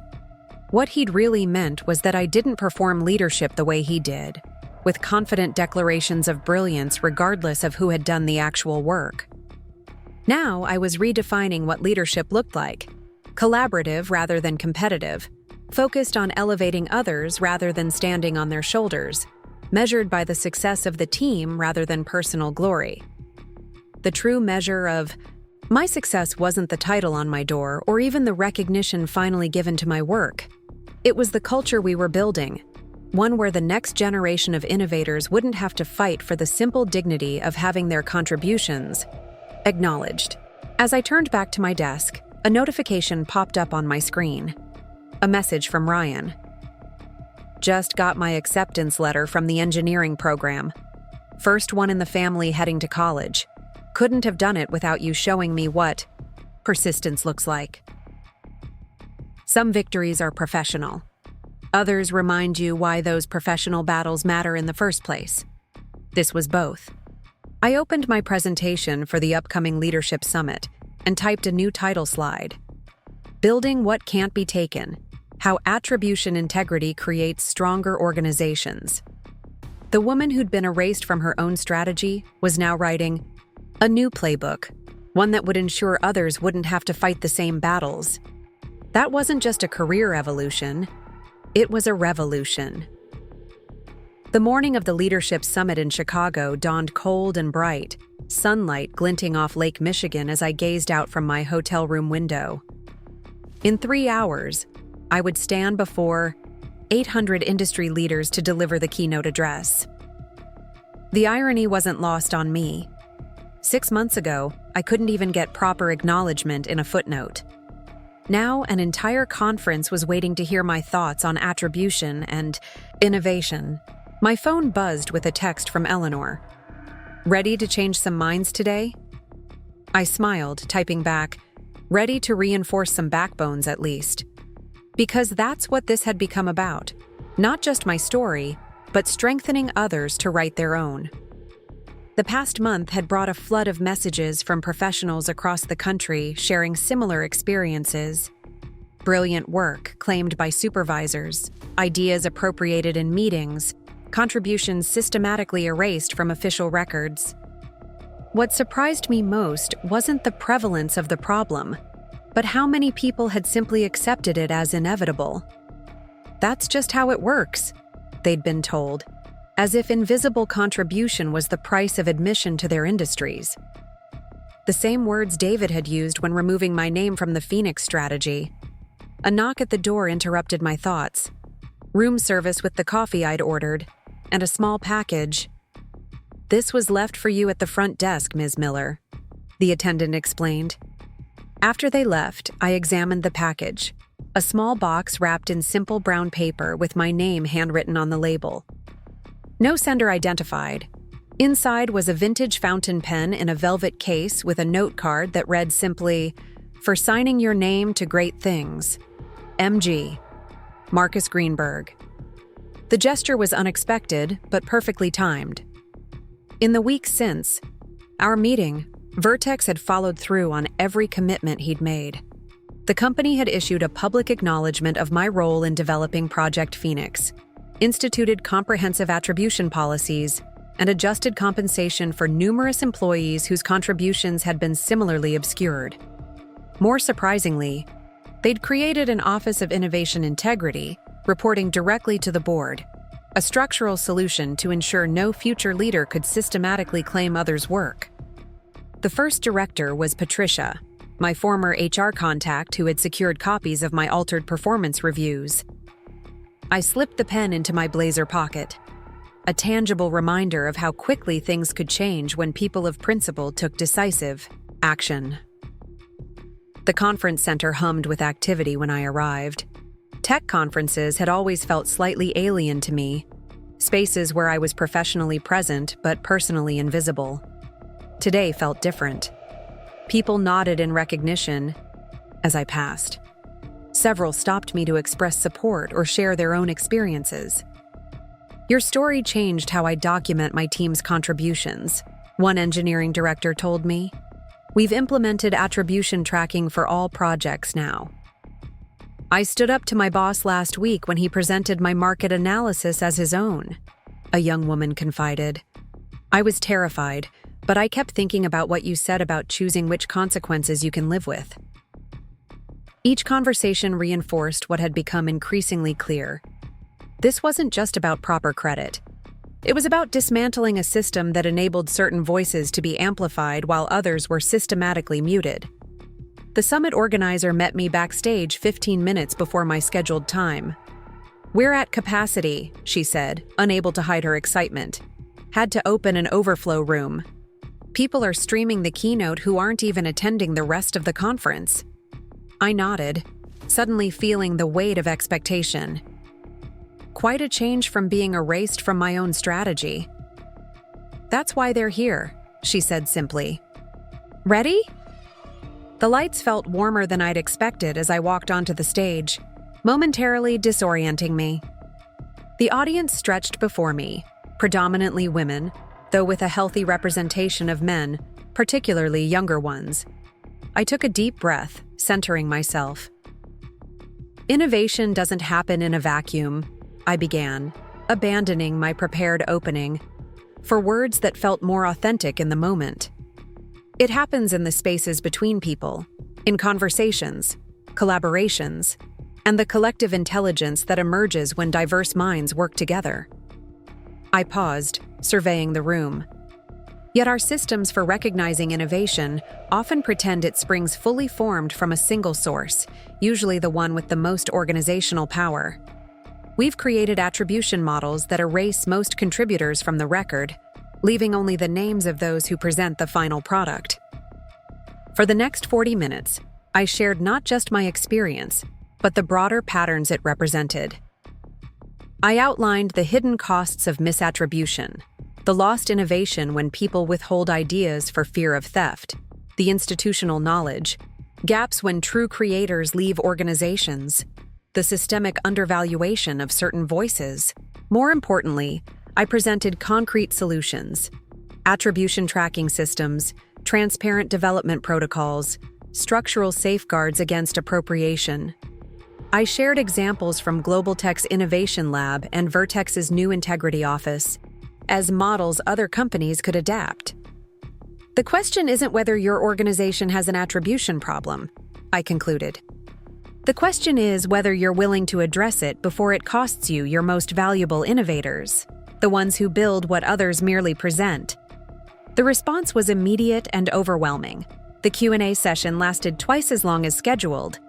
Speaker 1: What he'd really meant was that I didn't perform leadership the way he did, with confident declarations of brilliance regardless of who had done the actual work. Now I was redefining what leadership looked like: collaborative rather than competitive, focused on elevating others rather than standing on their shoulders, measured by the success of the team rather than personal glory. The true measure of my success wasn't the title on my door or even the recognition finally given to my work. It was the culture we were building, one where the next generation of innovators wouldn't have to fight for the simple dignity of having their contributions acknowledged. As I turned back to my desk, a notification popped up on my screen. A message from Ryan. "Just got my acceptance letter from the engineering program. First one in the family heading to college. Couldn't have done it without you showing me what persistence looks like." Some victories are professional. Others remind you why those professional battles matter in the first place. This was both. I opened my presentation for the upcoming Leadership Summit and typed a new title slide. "Building What Can't Be Taken: How Attribution Integrity Creates Stronger Organizations." The woman who'd been erased from her own strategy was now writing a new playbook, one that would ensure others wouldn't have to fight the same battles. That wasn't just a career evolution, it was a revolution. The morning of the Leadership Summit in Chicago dawned cold and bright, sunlight glinting off Lake Michigan as I gazed out from my hotel room window. In 3 hours, I would stand before 800 industry leaders to deliver the keynote address. The irony wasn't lost on me. 6 months ago, I couldn't even get proper acknowledgement in a footnote. Now, an entire conference was waiting to hear my thoughts on attribution and innovation. My phone buzzed with a text from Eleanor. "Ready to change some minds today? I smiled, typing back, ready to reinforce some backbones at least. Because that's what this had become about. Not just my story, but strengthening others to write their own. The past month had brought a flood of messages from professionals across the country sharing similar experiences. Brilliant work claimed by supervisors, ideas appropriated in meetings, contributions systematically erased from official records. What surprised me most wasn't the prevalence of the problem, but how many people had simply accepted it as inevitable. That's just how it works, they'd been told, as if invisible contribution was the price of admission to their industries. The same words David had used when removing my name from the Phoenix strategy. A knock at the door interrupted my thoughts. Room service with the coffee I'd ordered, and a small package. "This was left for you at the front desk, Ms. Miller," the attendant explained. After they left, I examined the package. A small box wrapped in simple brown paper with my name handwritten on the label. No sender identified. Inside was a vintage fountain pen in a velvet case with a note card that read simply, "For signing your name to great things. MG. Marcus Greenberg." The gesture was unexpected, but perfectly timed. In the weeks since our meeting, Vertex had followed through on every commitment he'd made. The company had issued a public acknowledgement of my role in developing Project Phoenix, instituted comprehensive attribution policies, and adjusted compensation for numerous employees whose contributions had been similarly obscured. More surprisingly, they'd created an Office of Innovation Integrity, reporting directly to the board, a structural solution to ensure no future leader could systematically claim others' work. The first director was Patricia, my former HR contact who had secured copies of my altered performance reviews. I slipped the pen into my blazer pocket, a tangible reminder of how quickly things could change when people of principle took decisive action. The conference center hummed with activity when I arrived. Tech conferences had always felt slightly alien to me, spaces where I was professionally present but personally invisible. Today felt different. People nodded in recognition as I passed. Several stopped me to express support or share their own experiences. "Your story changed how I document my team's contributions," one engineering director told me. "We've implemented attribution tracking for all projects now." "I stood up to my boss last week when he presented my market analysis as his own," a young woman confided. "I was terrified, but I kept thinking about what you said about choosing which consequences you can live with." Each conversation reinforced what had become increasingly clear. This wasn't just about proper credit. It was about dismantling a system that enabled certain voices to be amplified while others were systematically muted. The summit organizer met me backstage 15 minutes before my scheduled time. "We're at capacity," she said, unable to hide her excitement. "Had to open an overflow room. People are streaming the keynote who aren't even attending the rest of the conference." I nodded, suddenly feeling the weight of expectation. Quite a change from being erased from my own strategy. "That's why they're here," she said simply. "Ready?" The lights felt warmer than I'd expected as I walked onto the stage, momentarily disorienting me. The audience stretched before me, predominantly women, though with a healthy representation of men, particularly younger ones. I took a deep breath, centering myself. "Innovation doesn't happen in a vacuum," I began, abandoning my prepared opening for words that felt more authentic in the moment. "It happens in the spaces between people, in conversations, collaborations, and the collective intelligence that emerges when diverse minds work together." I paused, surveying the room. Yet our systems for recognizing innovation often pretend it springs fully formed from a single source, usually the one with the most organizational power. We've created attribution models that erase most contributors from the record, leaving only the names of those who present the final product. For the next 40 minutes, I shared not just my experience, but the broader patterns it represented. I outlined the hidden costs of misattribution, the lost innovation when people withhold ideas for fear of theft, the the institutional knowledge, gaps when true creators leave organizations, the systemic undervaluation of certain voices. More importantly, I presented concrete solutions: attribution tracking systems, transparent development protocols, structural safeguards against appropriation. I shared examples from GlobalTech's Innovation Lab and Vertex's new Integrity Office as models other companies could adapt. The question isn't whether your organization has an attribution problem, I concluded. The question is whether you're willing to address it before it costs you your most valuable innovators, the ones who build what others merely present. The response was immediate and overwhelming. The Q&A session lasted twice as long as scheduled,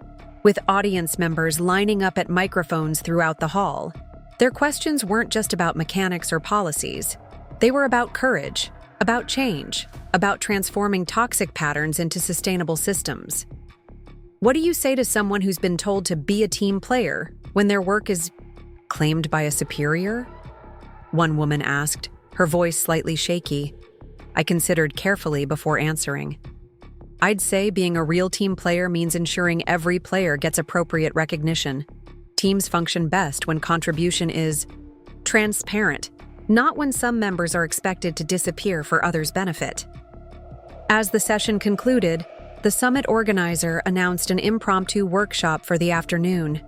Speaker 1: with audience members lining up at microphones throughout the hall. Their questions weren't just about mechanics or policies. They were about courage, about change, about transforming toxic patterns into sustainable systems. What do you say to someone who's been told to be a team player when their work is claimed by a superior? One woman asked, her voice slightly shaky. I considered carefully before answering. I'd say being a real team player means ensuring every player gets appropriate recognition. Teams function best when contribution is transparent, not when some members are expected to disappear for others' benefit. As the session concluded, the summit organizer announced an impromptu workshop for the afternoon,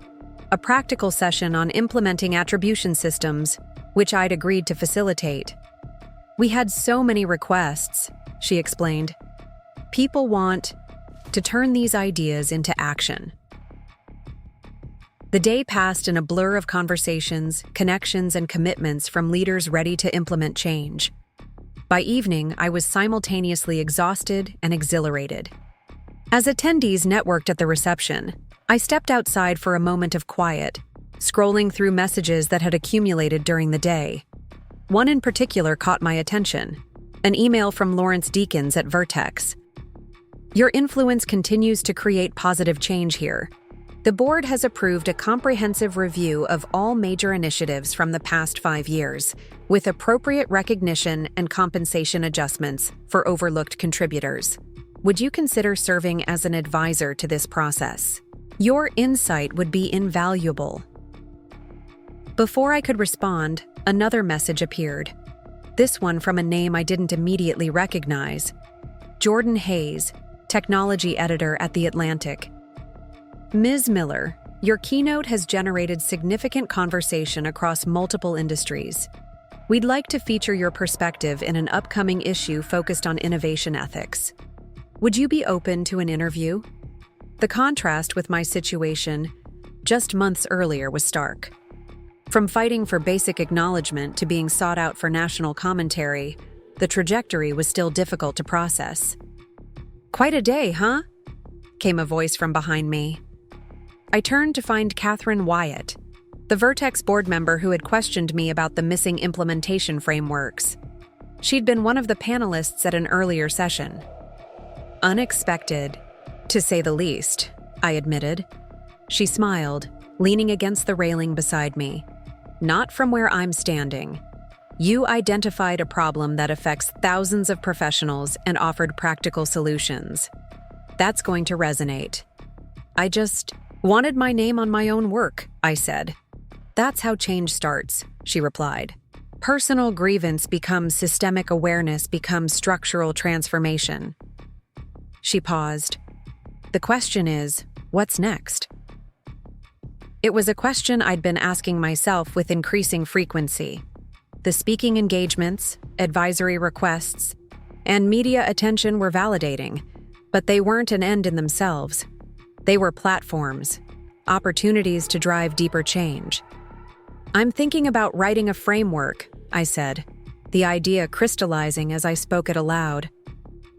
Speaker 1: a practical session on implementing attribution systems, which I'd agreed to facilitate. We had so many requests, she explained. People want to turn these ideas into action. The day passed in a blur of conversations, connections, and commitments from leaders ready to implement change. By evening, I was simultaneously exhausted and exhilarated. As attendees networked at the reception, I stepped outside for a moment of quiet, scrolling through messages that had accumulated during the day. One in particular caught my attention, an email from Lawrence Deakins at Vertex. Your influence continues to create positive change here. The board has approved a comprehensive review of all major initiatives from the past 5 years, with appropriate recognition and compensation adjustments for overlooked contributors. Would you consider serving as an advisor to this process? Your insight would be invaluable. Before I could respond, another message appeared. This one from a name I didn't immediately recognize. Jordan Hayes, technology editor at The Atlantic. Ms. Miller, your keynote has generated significant conversation across multiple industries. We'd like to feature your perspective in an upcoming issue focused on innovation ethics. Would you be open to an interview? The contrast with my situation just months earlier was stark. From fighting for basic acknowledgement to being sought out for national commentary, the trajectory was still difficult to process. Quite a day, huh? Came a voice from behind me. I turned to find Catherine Wyatt, the Vertex board member who had questioned me about the missing implementation frameworks. She'd been one of the panelists at an earlier session. Unexpected, to say the least, I admitted. She smiled, leaning against the railing beside me. Not from where I'm standing. You identified a problem that affects thousands of professionals and offered practical solutions. That's going to resonate. I just wanted my name on my own work, I said. That's how change starts, she replied. Personal grievance becomes systemic awareness, becomes structural transformation. She paused. The question is, what's next? It was a question I'd been asking myself with increasing frequency. The speaking engagements, advisory requests, and media attention were validating, but they weren't an end in themselves. They were platforms, opportunities to drive deeper change. I'm thinking about writing a framework, I said, the idea crystallizing as I spoke it aloud.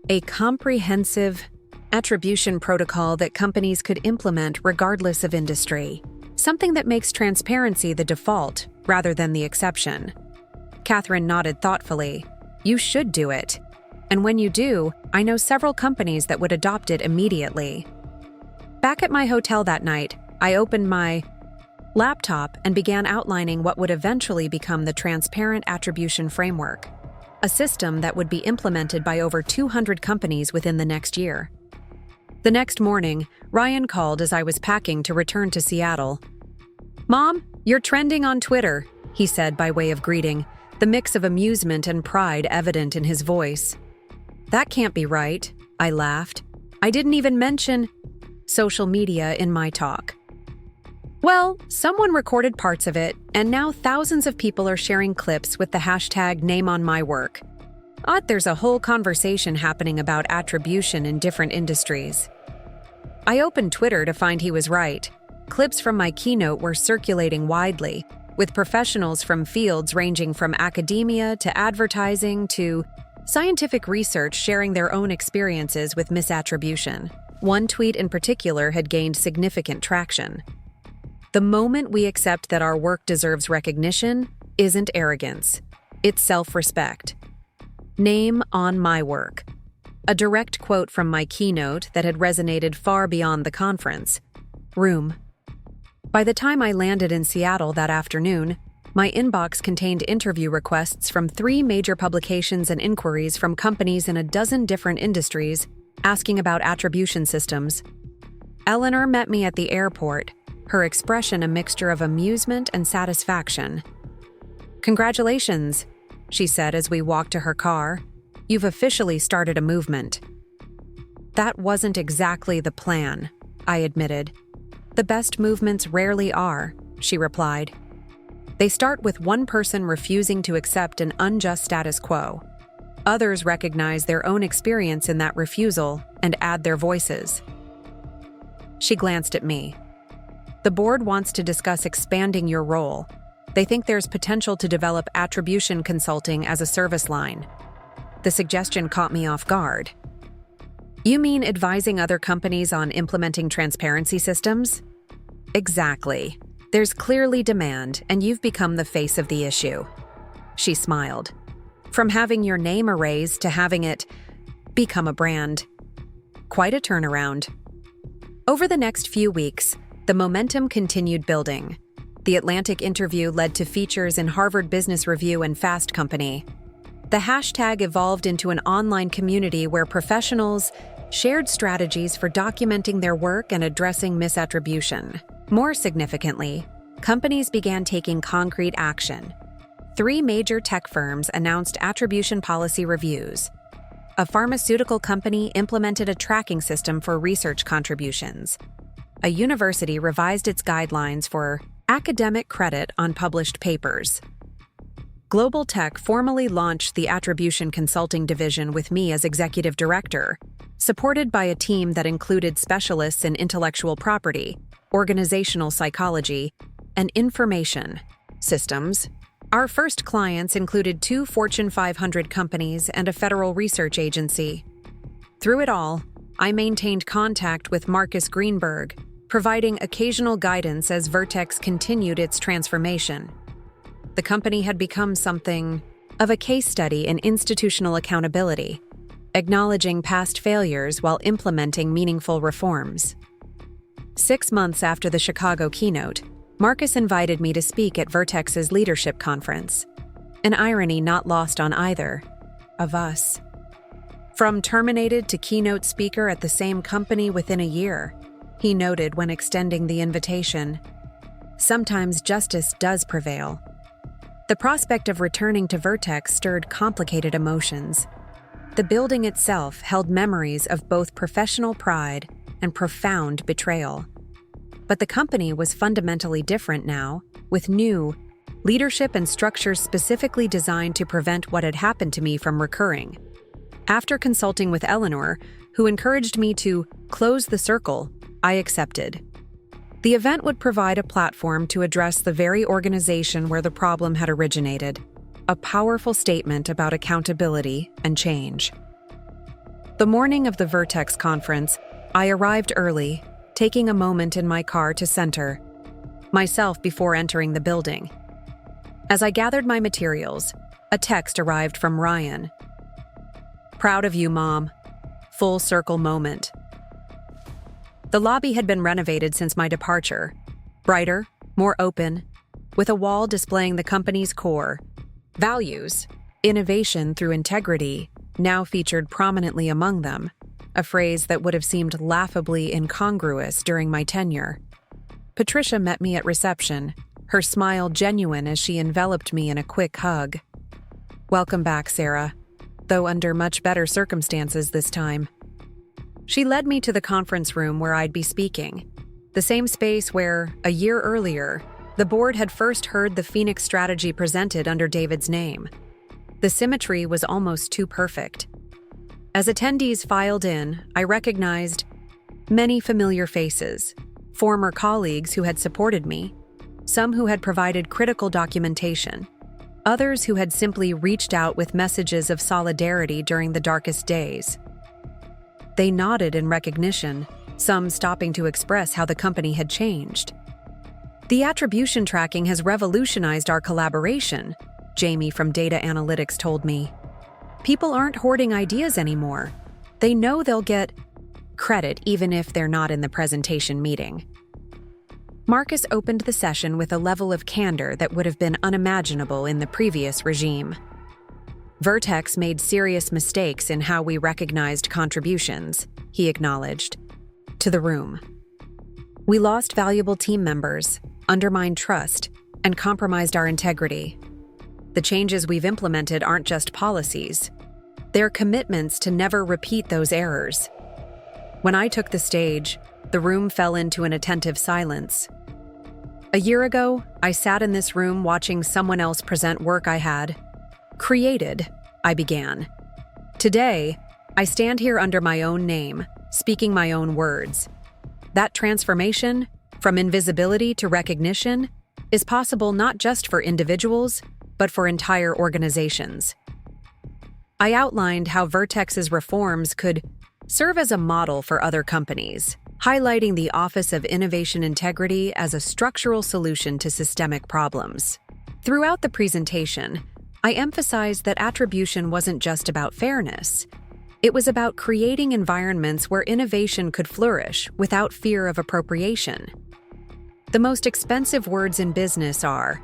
Speaker 1: A comprehensive attribution protocol that companies could implement regardless of industry. Something that makes transparency the default rather than the exception. Catherine nodded thoughtfully. You should do it. And when you do, I know several companies that would adopt it immediately. Back at my hotel that night, I opened my laptop and began outlining what would eventually become the transparent attribution framework. a system that would be implemented by over 200 companies within the next year. The next morning, Ryan called as I was packing to return to Seattle. "Mom, you're trending on Twitter," he said by way of greeting, the mix of amusement and pride evident in his voice. "That can't be right," I laughed. "I didn't even mention social media in my talk." "Well, someone recorded parts of it, and now thousands of people are sharing clips with the hashtag #NameOnMyWork. There's a whole conversation happening about attribution in different industries." I opened Twitter to find he was right. Clips from my keynote were circulating widely, with professionals from fields ranging from academia to advertising to scientific research sharing their own experiences with misattribution. One tweet in particular had gained significant traction. "The moment we accept that our work deserves recognition isn't arrogance, it's self-respect. Name on my work." A direct quote from my keynote that had resonated far beyond the conference room. By the time I landed in Seattle that afternoon, my inbox contained interview requests from 3 major publications and inquiries from companies in a dozen different industries asking about attribution systems. Eleanor met me at the airport, her expression a mixture of amusement and satisfaction. "Congratulations," she said as we walked to her car. "You've officially started a movement." "That wasn't exactly the plan," I admitted. "The best movements rarely are," she replied. "They start with one person refusing to accept an unjust status quo. Others recognize their own experience in that refusal and add their voices." She glanced at me. "The board wants to discuss expanding your role. They think there's potential to develop attribution consulting as a service line." The suggestion caught me off guard. "You mean advising other companies on implementing transparency systems?" "Exactly. There's clearly demand, and you've become the face of the issue." She smiled. "From having your name erased to having it become a brand. Quite a turnaround." Over the next few weeks, the momentum continued building. The Atlantic interview led to features in Harvard Business Review and Fast Company. The hashtag evolved into an online community where professionals shared strategies for documenting their work and addressing misattribution. More significantly, companies began taking concrete action. 3 major tech firms announced attribution policy reviews. A pharmaceutical company implemented a tracking system for research contributions. A university revised its guidelines for academic credit on published papers. GlobalTech formally launched the Attribution Consulting Division with me as executive director, supported by a team that included specialists in intellectual property, organizational psychology, and information systems. Our first clients included 2 Fortune 500 companies and a federal research agency. Through it all, I maintained contact with Marcus Greenberg, providing occasional guidance as Vertex continued its transformation. The company had become something of a case study in institutional accountability, acknowledging past failures while implementing meaningful reforms. 6 months after the Chicago keynote, Marcus invited me to speak at Vertex's leadership conference, an irony not lost on either of us. From terminated to keynote speaker at the same company within a year, he noted when extending the invitation. Sometimes justice does prevail. The prospect of returning to Vertex stirred complicated emotions. The building itself held memories of both professional pride and profound betrayal. But the company was fundamentally different now, with new leadership and structures specifically designed to prevent what had happened to me from recurring. After consulting with Eleanor, who encouraged me to close the circle, I accepted. The event would provide a platform to address the very organization where the problem had originated, a powerful statement about accountability and change. The morning of the Vertex conference, I arrived early, taking a moment in my car to center myself before entering the building. As I gathered my materials, a text arrived from Ryan. "Proud of you, Mom. Full circle moment." The lobby had been renovated since my departure, brighter, more open, with a wall displaying the company's core values Innovation through integrity now featured prominently among them, a phrase that would have seemed laughably incongruous during my tenure. Patricia met me at reception, her smile genuine as she enveloped me in a quick hug. "Welcome back, Sarah, though under much better circumstances this time." She led me to the conference room where I'd be speaking, the same space where, a year earlier, the board had first heard the Phoenix strategy presented under David's name. The symmetry was almost too perfect. As attendees filed in, I recognized many familiar faces, former colleagues who had supported me, some who had provided critical documentation, others who had simply reached out with messages of solidarity during the darkest days. They nodded in recognition, some stopping to express how the company had changed. "The attribution tracking has revolutionized our collaboration," Jamie from Data Analytics told me. "People aren't hoarding ideas anymore. They know they'll get credit even if they're not in the presentation meeting." Marcus opened the session with a level of candor that would have been unimaginable in the previous regime. "Vertex made serious mistakes in how we recognized contributions," he acknowledged, to the room. "We lost valuable team members, undermined trust, and compromised our integrity. The changes we've implemented aren't just policies. They're commitments to never repeat those errors." When I took the stage, the room fell into an attentive silence. "A year ago, I sat in this room watching someone else present work I had created," I began. "Today, I stand here under my own name, speaking my own words. That transformation, from invisibility to recognition, is possible not just for individuals, but for entire organizations." I outlined how Vertex's reforms could serve as a model for other companies, highlighting the Office of Innovation Integrity as a structural solution to systemic problems. Throughout the presentation, I emphasized that attribution wasn't just about fairness. It was about creating environments where innovation could flourish without fear of appropriation. The most expensive words in business are,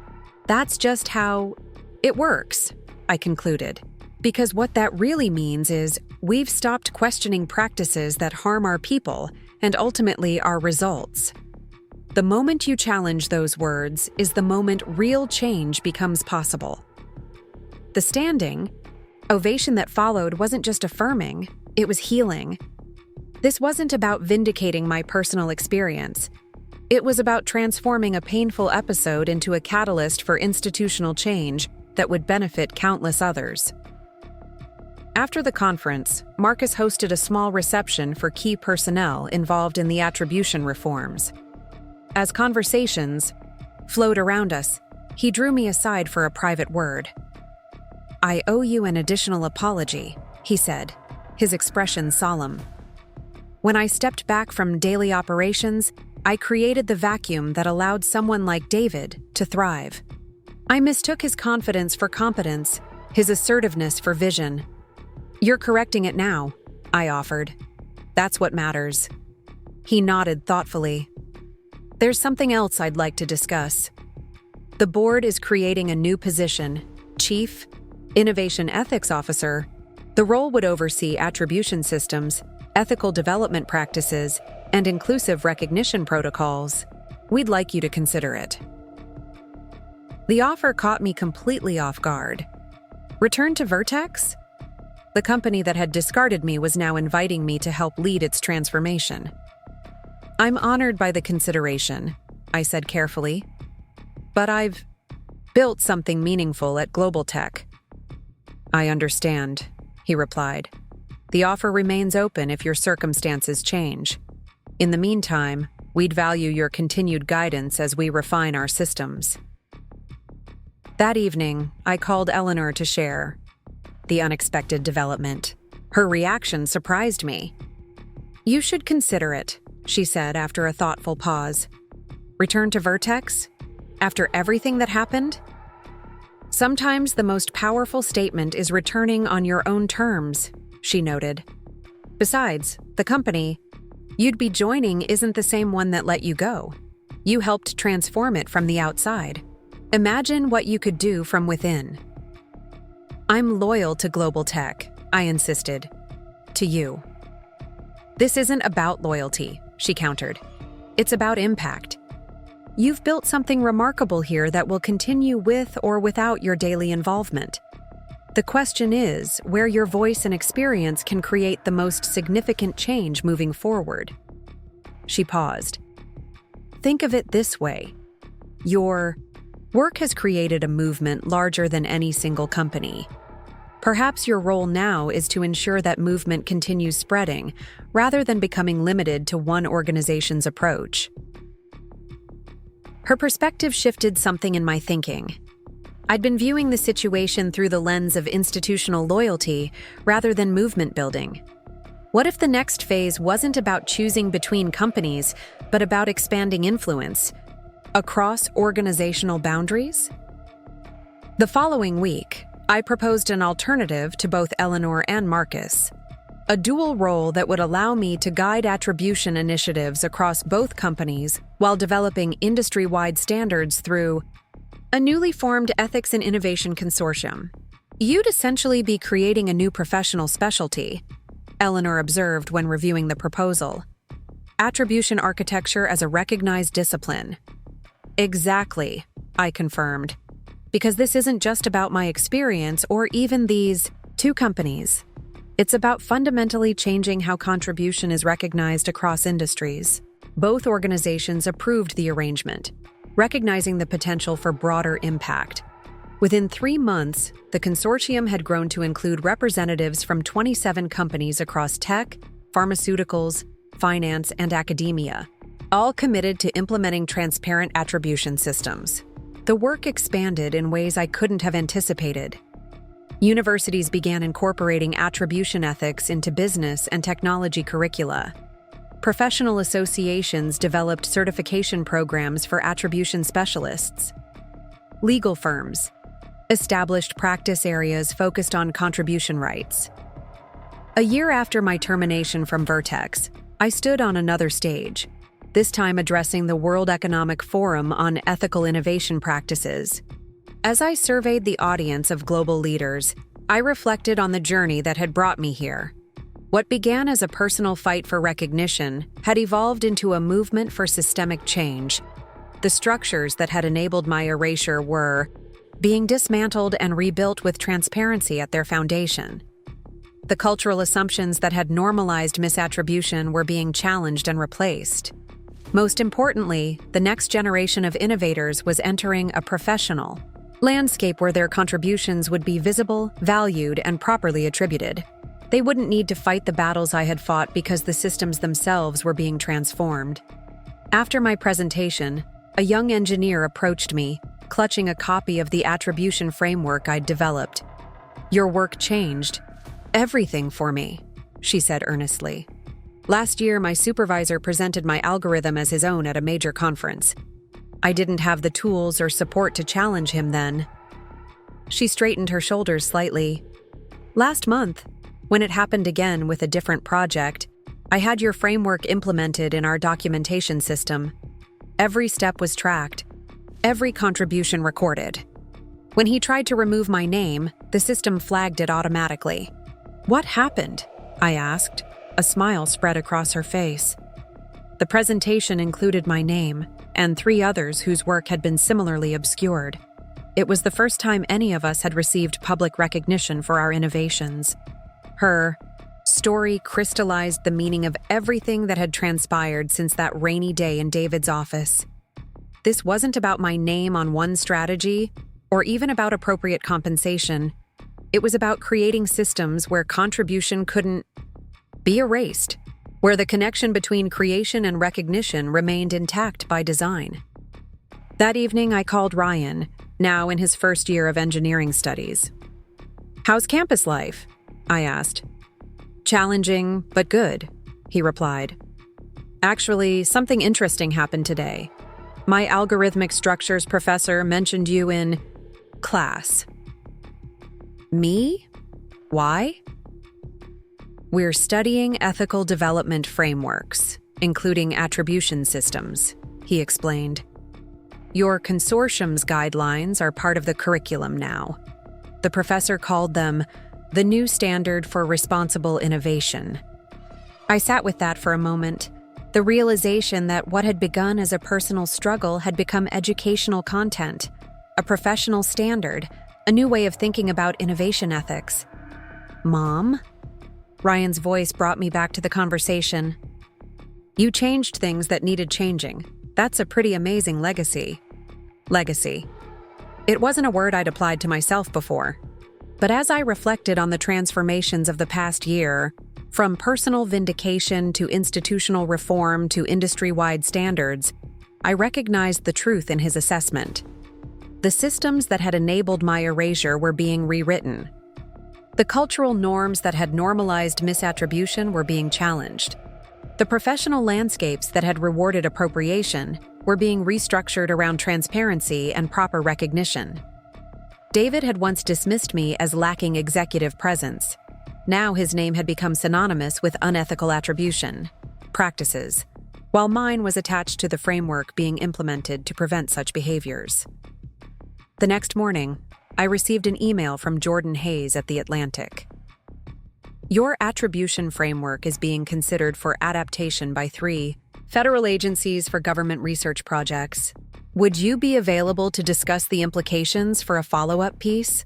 Speaker 1: "That's just how it works," I concluded, because what that really means is we've stopped questioning practices that harm our people and ultimately our results. The moment you challenge those words is the moment real change becomes possible. The standing ovation that followed wasn't just affirming, it was healing. This wasn't about vindicating my personal experience. It was about transforming a painful episode into a catalyst for institutional change that would benefit countless others. After the conference, Marcus hosted a small reception for key personnel involved in the attribution reforms. As conversations flowed around us, he drew me aside for a private word. "I owe you an additional apology," he said, his expression solemn. "When I stepped back from daily operations, I created the vacuum that allowed someone like David to thrive. I mistook his confidence for competence, his assertiveness for vision. You're correcting it now," I offered. "That's what matters." He nodded thoughtfully. "There's something else I'd like to discuss. The board is creating a new position, Chief Innovation Ethics Officer. The role would oversee attribution systems, ethical development practices, and inclusive recognition protocols. We'd like you to consider it." The offer caught me completely off guard. Return to Vertex? The company that had discarded me was now inviting me to help lead its transformation. "I'm honored by the consideration," I said carefully. "But I've built something meaningful at GlobalTech." "I understand," he replied. "The offer remains open if your circumstances change. In the meantime, we'd value your continued guidance as we refine our systems." That evening, I called Eleanor to share the unexpected development. Her reaction surprised me. "You should consider it," she said after a thoughtful pause. "Return to Vertex? After everything that happened?" "Sometimes the most powerful statement is returning on your own terms," she noted. "Besides, the company you'd be joining isn't the same one that let you go. You helped transform it from the outside. Imagine what you could do from within." I'm loyal to GlobalTech, I insisted. To you. This isn't about loyalty, she countered. It's about impact. You've built something remarkable here that will continue with or without your daily involvement. The question is where your voice and experience can create the most significant change moving forward. She paused. Think of it this way. Your work has created a movement larger than any single company. Perhaps your role now is to ensure that movement continues spreading, rather than becoming limited to one organization's approach. Her perspective shifted something in my thinking. I'd been viewing the situation through the lens of institutional loyalty rather than movement building. What if the next phase wasn't about choosing between companies, but about expanding influence across organizational boundaries? The following week, I proposed an alternative to both Eleanor and Marcus, a dual role that would allow me to guide attribution initiatives across both companies while developing industry-wide standards through a newly formed Ethics and Innovation Consortium. You'd essentially be creating a new professional specialty, Eleanor observed when reviewing the proposal. Attribution architecture as a recognized discipline. Exactly, I confirmed. Because this isn't just about my experience or even these two companies. It's about fundamentally changing how contribution is recognized across industries. Both organizations approved the arrangement, recognizing the potential for broader impact. Within 3 months, the consortium had grown to include representatives from 27 companies across tech, pharmaceuticals, finance, and academia, all committed to implementing transparent attribution systems. The work expanded in ways I couldn't have anticipated. Universities began incorporating attribution ethics into business and technology curricula. Professional associations developed certification programs for attribution specialists. Legal firms established practice areas focused on contribution rights. A year after my termination from Vertex, I stood on another stage, this time addressing the World Economic Forum on ethical innovation practices. As I surveyed the audience of global leaders, I reflected on the journey that had brought me here. What began as a personal fight for recognition had evolved into a movement for systemic change. The structures that had enabled my erasure were being dismantled and rebuilt with transparency at their foundation. The cultural assumptions that had normalized misattribution were being challenged and replaced. Most importantly, the next generation of innovators was entering a professional landscape where their contributions would be visible, valued, and properly attributed. They wouldn't need to fight the battles I had fought because the systems themselves were being transformed. After my presentation, a young engineer approached me, clutching a copy of the attribution framework I'd developed. "Your work changed everything for me," she said earnestly. "Last year, my supervisor presented my algorithm as his own at a major conference. I didn't have the tools or support to challenge him then." She straightened her shoulders slightly. "Last month, when it happened again with a different project, I had your framework implemented in our documentation system. Every step was tracked, every contribution recorded. When he tried to remove my name, the system flagged it automatically." "What happened?" I asked. A smile spread across her face. The presentation included my name and 3 others whose work had been similarly obscured. It was the first time any of us had received public recognition for our innovations. Her story crystallized the meaning of everything that had transpired since that rainy day in David's office. This wasn't about my name on one strategy, or even about appropriate compensation. It was about creating systems where contribution couldn't be erased, where the connection between creation and recognition remained intact by design. That evening, I called Ryan, now in his first year of engineering studies. "How's campus life?" I asked. "Challenging, but good," he replied. "Actually, something interesting happened today. My algorithmic structures professor mentioned you in class." "Me? Why?" "We're studying ethical development frameworks, including attribution systems," he explained. "Your consortium's guidelines are part of the curriculum now. The professor called them the new standard for responsible innovation. I sat with that for a moment, the realization that what had begun as a personal struggle had become educational content, a professional standard, a new way of thinking about innovation ethics. Mom? Ryan's voice brought me back to the conversation. You changed things that needed changing. That's a pretty amazing legacy. Legacy. It wasn't a word I'd applied to myself before. But as I reflected on the transformations of the past year, from personal vindication to institutional reform to industry-wide standards, I recognized the truth in his assessment. The systems that had enabled my erasure were being rewritten. The cultural norms that had normalized misattribution were being challenged. The professional landscapes that had rewarded appropriation were being restructured around transparency and proper recognition. David had once dismissed me as lacking executive presence. Now his name had become synonymous with unethical attribution practices, while mine was attached to the framework being implemented to prevent such behaviors. The next morning, I received an email from Jordan Hayes at The Atlantic. Your attribution framework is being considered for adaptation by 3 federal agencies for government research projects. Would you be available to discuss the implications for a follow-up piece?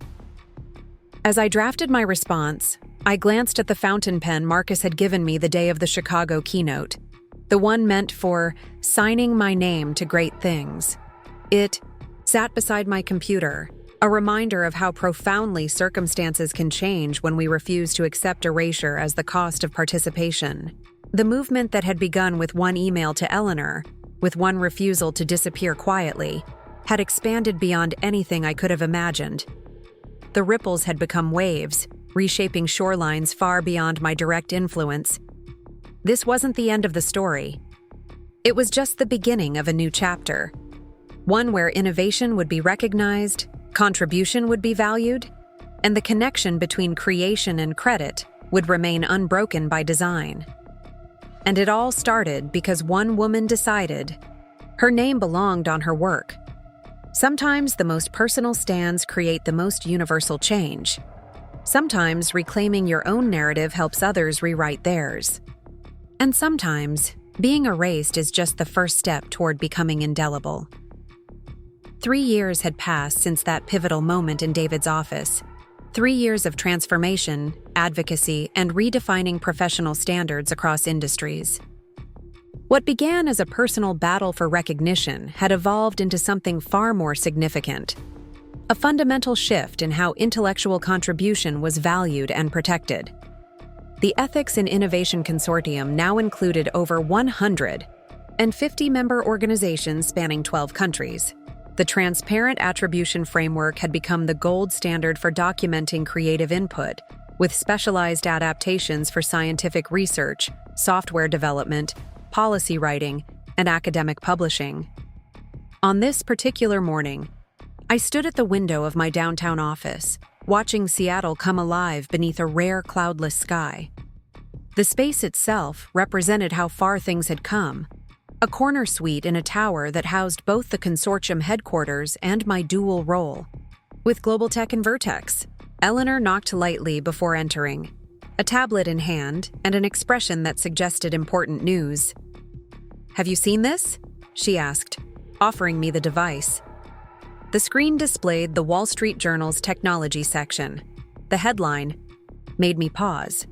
Speaker 1: As I drafted my response, I glanced at the fountain pen Marcus had given me the day of the Chicago keynote, the one meant for signing my name to great things. It sat beside my computer, a reminder of how profoundly circumstances can change when we refuse to accept erasure as the cost of participation. The movement that had begun with one email to Eleanor, with one refusal to disappear quietly, had expanded beyond anything I could have imagined. The ripples had become waves, reshaping shorelines far beyond my direct influence. This wasn't the end of the story. It was just the beginning of a new chapter, one where innovation would be recognized, contribution would be valued, and the connection between creation and credit would remain unbroken by design. And it all started because one woman decided her name belonged on her work. Sometimes the most personal stands create the most universal change. Sometimes reclaiming your own narrative helps others rewrite theirs. And sometimes being erased is just the first step toward becoming indelible. 3 years had passed since that pivotal moment in David's office. 3 years of transformation, advocacy, and redefining professional standards across industries. What began as a personal battle for recognition had evolved into something far more significant. A fundamental shift in how intellectual contribution was valued and protected. The Ethics in Innovation Consortium now included over 150 member organizations spanning 12 countries. The transparent attribution framework had become the gold standard for documenting creative input, with specialized adaptations for scientific research, software development, policy writing, and academic publishing. On this particular morning, I stood at the window of my downtown office, watching Seattle come alive beneath a rare cloudless sky. The space itself represented how far things had come. A corner suite in a tower that housed both the consortium headquarters and my dual role. With GlobalTech and Vertex, Eleanor knocked lightly before entering, a tablet in hand and an expression that suggested important news. "Have you seen this?" she asked, offering me the device. The screen displayed the Wall Street Journal's technology section. The headline made me pause.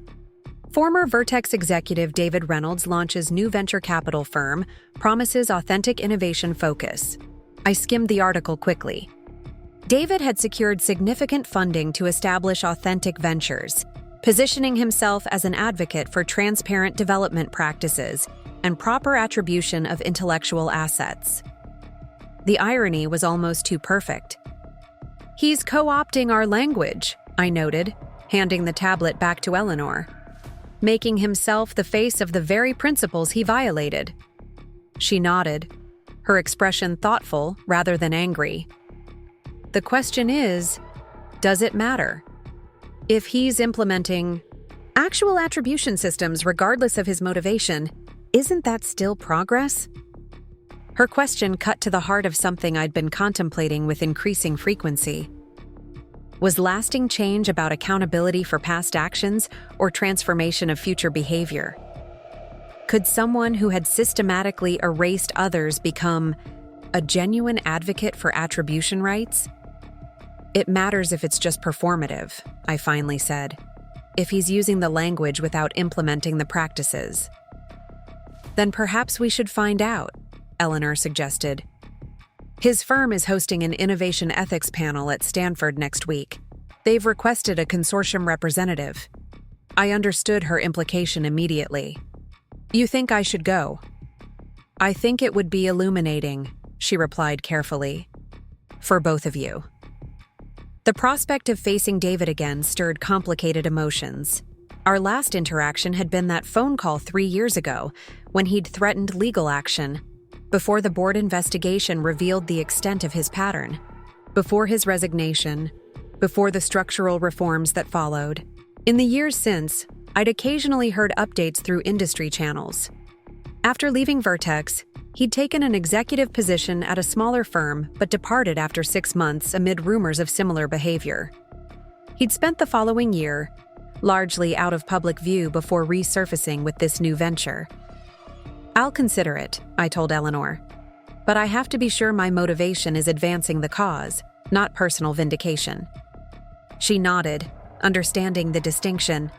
Speaker 1: Former Vertex executive David Reynolds launches new venture capital firm, promises authentic innovation focus. I skimmed the article quickly. David had secured significant funding to establish authentic ventures, positioning himself as an advocate for transparent development practices and proper attribution of intellectual assets. The irony was almost too perfect. "He's co-opting our language," I noted, handing the tablet back to Eleanor. "Making himself the face of the very principles he violated." She nodded, her expression thoughtful rather than angry. "The question is, does it matter? If he's implementing actual attribution systems regardless of his motivation, isn't that still progress?" Her question cut to the heart of something I'd been contemplating with increasing frequency. Was lasting change about accountability for past actions or transformation of future behavior? Could someone who had systematically erased others become a genuine advocate for attribution rights? It matters if it's just performative, I finally said. If he's using the language without implementing the practices. Then perhaps we should find out, Eleanor suggested. His firm is hosting an innovation ethics panel at Stanford next week. They've requested a consortium representative. I understood her implication immediately. You think I should go? I think it would be illuminating, she replied carefully. For both of you. The prospect of facing David again stirred complicated emotions. Our last interaction had been that phone call 3 years ago, when he'd threatened legal action, before the board investigation revealed the extent of his pattern, before his resignation, before the structural reforms that followed. In the years since, I'd occasionally heard updates through industry channels. After leaving Vertex, he'd taken an executive position at a smaller firm but departed after 6 months amid rumors of similar behavior. He'd spent the following year, largely out of public view before resurfacing with this new venture. I'll consider it, I told Eleanor. But I have to be sure my motivation is advancing the cause, not personal vindication. She nodded, understanding the distinction.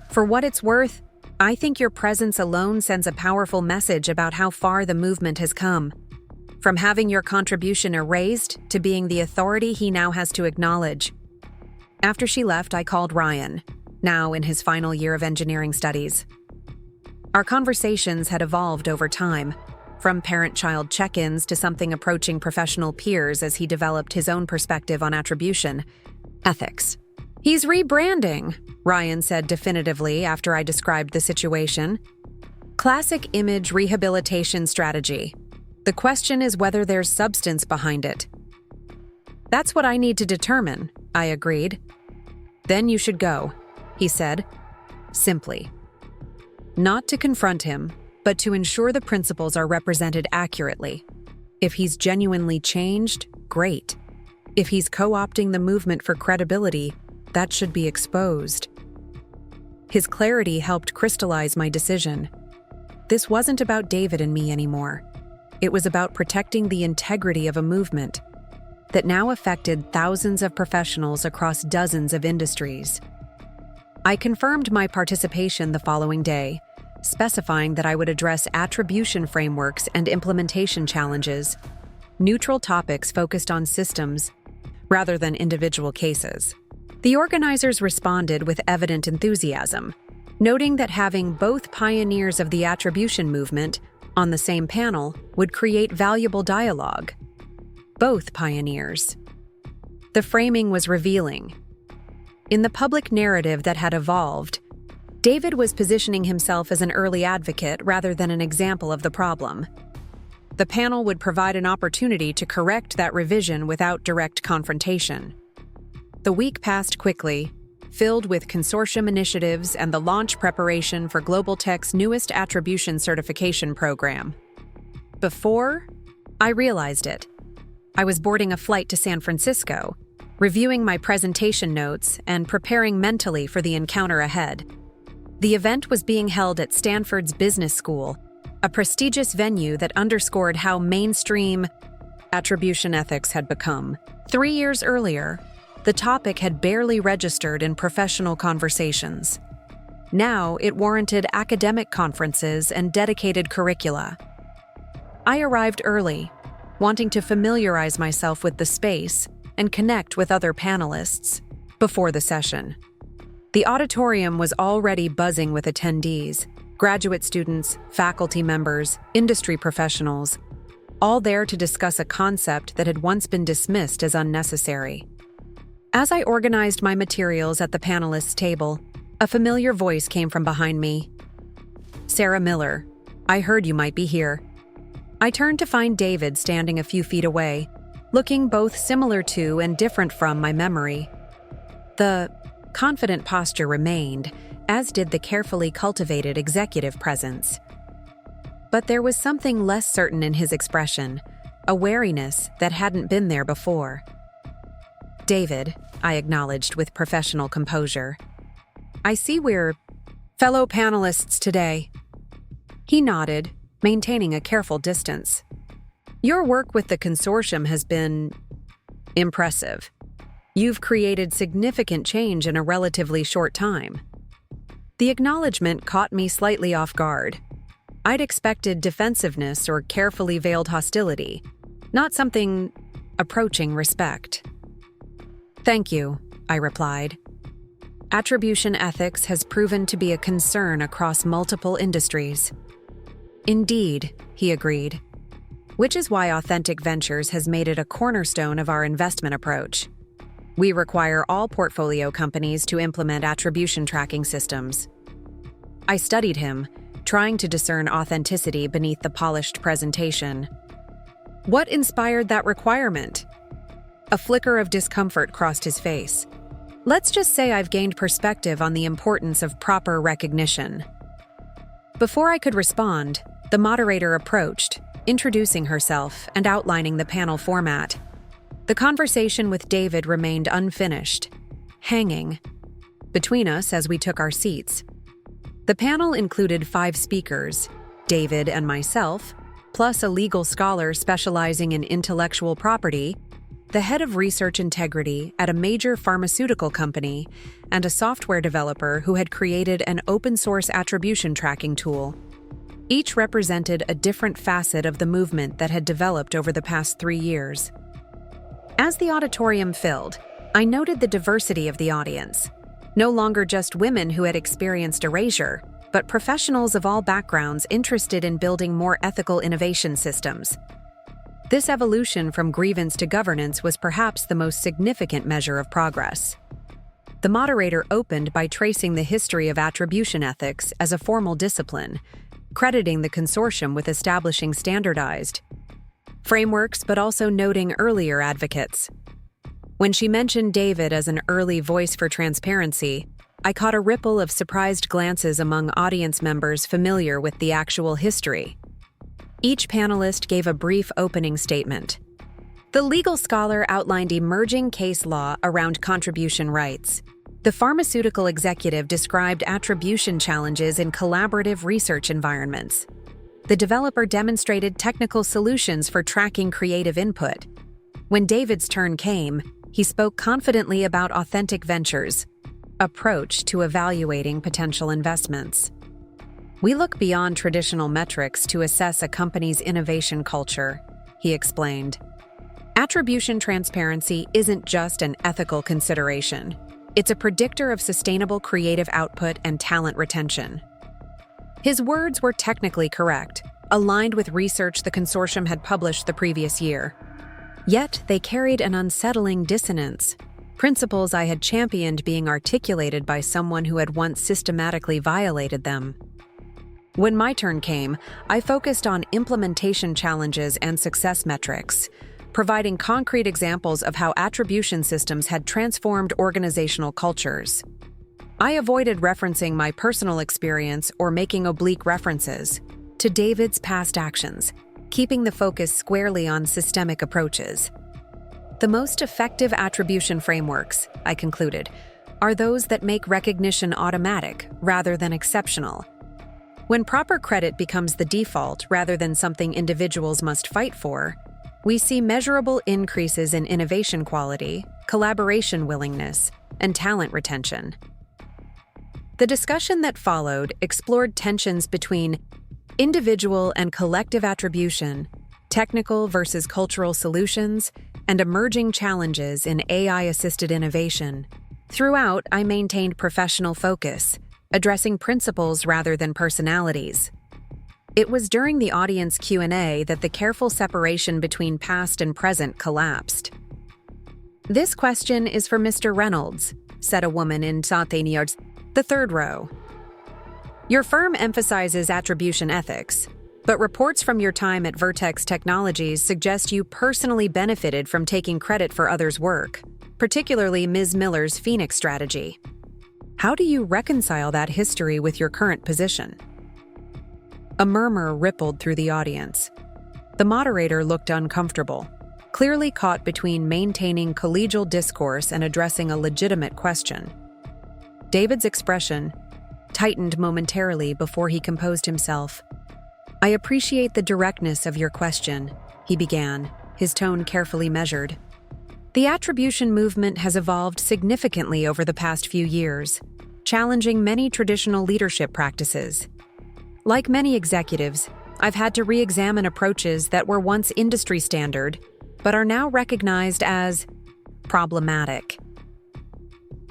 Speaker 1: For what it's worth, I think your presence alone sends a powerful message about how far the movement has come. From having your contribution erased to being the authority he now has to acknowledge. After she left, I called Ryan, now in his final year of engineering studies. Our conversations had evolved over time, from parent-child check-ins to something approaching professional peers as he developed his own perspective on attribution, ethics. He's rebranding, Ryan said definitively after I described the situation. Classic image rehabilitation strategy. The question is whether there's substance behind it. That's what I need to determine, I agreed. Then you should go, he said, simply. Not to confront him, but to ensure the principles are represented accurately. If he's genuinely changed, great. If he's co-opting the movement for credibility, that should be exposed. His clarity helped crystallize my decision. This wasn't about David and me anymore. It was about protecting the integrity of a movement that now affected thousands of professionals across dozens of industries. I confirmed my participation the following day, specifying that I would address attribution frameworks and implementation challenges, neutral topics focused on systems rather than individual cases. The organizers responded with evident enthusiasm, noting that having both pioneers of the attribution movement on the same panel would create valuable dialogue. Both pioneers. The framing was revealing. In the public narrative that had evolved, David was positioning himself as an early advocate rather than an example of the problem. The panel would provide an opportunity to correct that revision without direct confrontation. The week passed quickly, filled with consortium initiatives and the launch preparation for GlobalTech's newest attribution certification program. Before I realized it, I was boarding a flight to San Francisco, reviewing my presentation notes and preparing mentally for the encounter ahead. The event was being held at Stanford's Business School, a prestigious venue that underscored how mainstream attribution ethics had become. 3 years earlier, the topic had barely registered in professional conversations. Now it warranted academic conferences and dedicated curricula. I arrived early, wanting to familiarize myself with the space and connect with other panelists before the session. The auditorium was already buzzing with attendees, graduate students, faculty members, industry professionals, all there to discuss a concept that had once been dismissed as unnecessary. As I organized my materials at the panelists' table, a familiar voice came from behind me. Sarah Miller, I heard you might be here. I turned to find David standing a few feet away, looking both similar to and different from my memory. The confident posture remained, as did the carefully cultivated executive presence. But there was something less certain in his expression, a wariness that hadn't been there before. David, I acknowledged with professional composure. I see we're fellow panelists today. He nodded, maintaining a careful distance. Your work with the consortium has been impressive. You've created significant change in a relatively short time. The acknowledgement caught me slightly off guard. I'd expected defensiveness or carefully veiled hostility, not something approaching respect. Thank you, I replied. Attribution ethics has proven to be a concern across multiple industries. Indeed, he agreed, which is why Authentic Ventures has made it a cornerstone of our investment approach. We require all portfolio companies to implement attribution tracking systems. I studied him, trying to discern authenticity beneath the polished presentation. What inspired that requirement? A flicker of discomfort crossed his face. Let's just say I've gained perspective on the importance of proper recognition. Before I could respond, the moderator approached, introducing herself and outlining the panel format. The conversation with David remained unfinished, hanging between us as we took our seats. The panel included 5 speakers, David and myself, plus a legal scholar specializing in intellectual property, the head of research integrity at a major pharmaceutical company, and a software developer who had created an open-source attribution tracking tool. Each represented a different facet of the movement that had developed over the past 3 years. As the auditorium filled, I noted the diversity of the audience. No longer just women who had experienced erasure, but professionals of all backgrounds interested in building more ethical innovation systems. This evolution from grievance to governance was perhaps the most significant measure of progress. The moderator opened by tracing the history of attribution ethics as a formal discipline, crediting the consortium with establishing standardized frameworks but also noting earlier advocates. When she mentioned David as an early voice for transparency, I caught a ripple of surprised glances among audience members familiar with the actual history. Each panelist gave a brief opening statement. The legal scholar outlined emerging case law around contribution rights. The pharmaceutical executive described attribution challenges in collaborative research environments. The developer demonstrated technical solutions for tracking creative input. When David's turn came, he spoke confidently about Authentic Ventures' approach to evaluating potential investments. We look beyond traditional metrics to assess a company's innovation culture, he explained. Attribution transparency isn't just an ethical consideration. It's a predictor of sustainable creative output and talent retention. His words were technically correct, aligned with research the consortium had published the previous year. Yet they carried an unsettling dissonance, principles I had championed being articulated by someone who had once systematically violated them. When my turn came, I focused on implementation challenges and success metrics, providing concrete examples of how attribution systems had transformed organizational cultures. I avoided referencing my personal experience or making oblique references to David's past actions, keeping the focus squarely on systemic approaches. The most effective attribution frameworks, I concluded, are those that make recognition automatic rather than exceptional. When proper credit becomes the default rather than something individuals must fight for, we see measurable increases in innovation quality, collaboration willingness, and talent retention. The discussion that followed explored tensions between individual and collective attribution, technical versus cultural solutions, and emerging challenges in AI-assisted innovation. Throughout, I maintained professional focus, addressing principles rather than personalities. It was during the audience Q&A that the careful separation between past and present collapsed. This question is for Mr. Reynolds, said a woman in Saint-Aignan, the third row. Your firm emphasizes attribution ethics, but reports from your time at Vertex Technologies suggest you personally benefited from taking credit for others' work, particularly Ms. Miller's Phoenix strategy. How do you reconcile that history with your current position? A murmur rippled through the audience. The moderator looked uncomfortable. clearly caught between maintaining collegial discourse and addressing a legitimate question. David's expression tightened momentarily before he composed himself. "I appreciate the directness of your question," he began, his tone carefully measured. "The attribution movement has evolved significantly over the past few years, challenging many traditional leadership practices. Like many executives, I've had to re-examine approaches that were once industry standard, but are now recognized as problematic."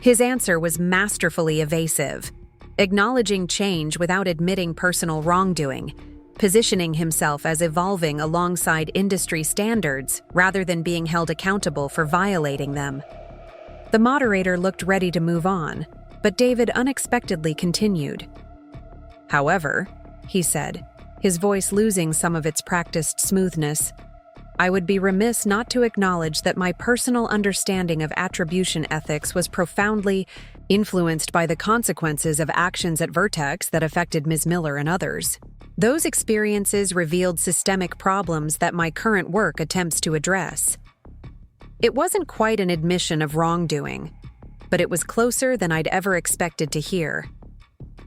Speaker 1: His answer was masterfully evasive, acknowledging change without admitting personal wrongdoing, positioning himself as evolving alongside industry standards rather than being held accountable for violating them. The moderator looked ready to move on, but David unexpectedly continued. "However," he said, his voice losing some of its practiced smoothness, "I would be remiss not to acknowledge that my personal understanding of attribution ethics was profoundly influenced by the consequences of actions at Vertex that affected Ms. Miller and others. Those experiences revealed systemic problems that my current work attempts to address." It wasn't quite an admission of wrongdoing, but it was closer than I'd ever expected to hear.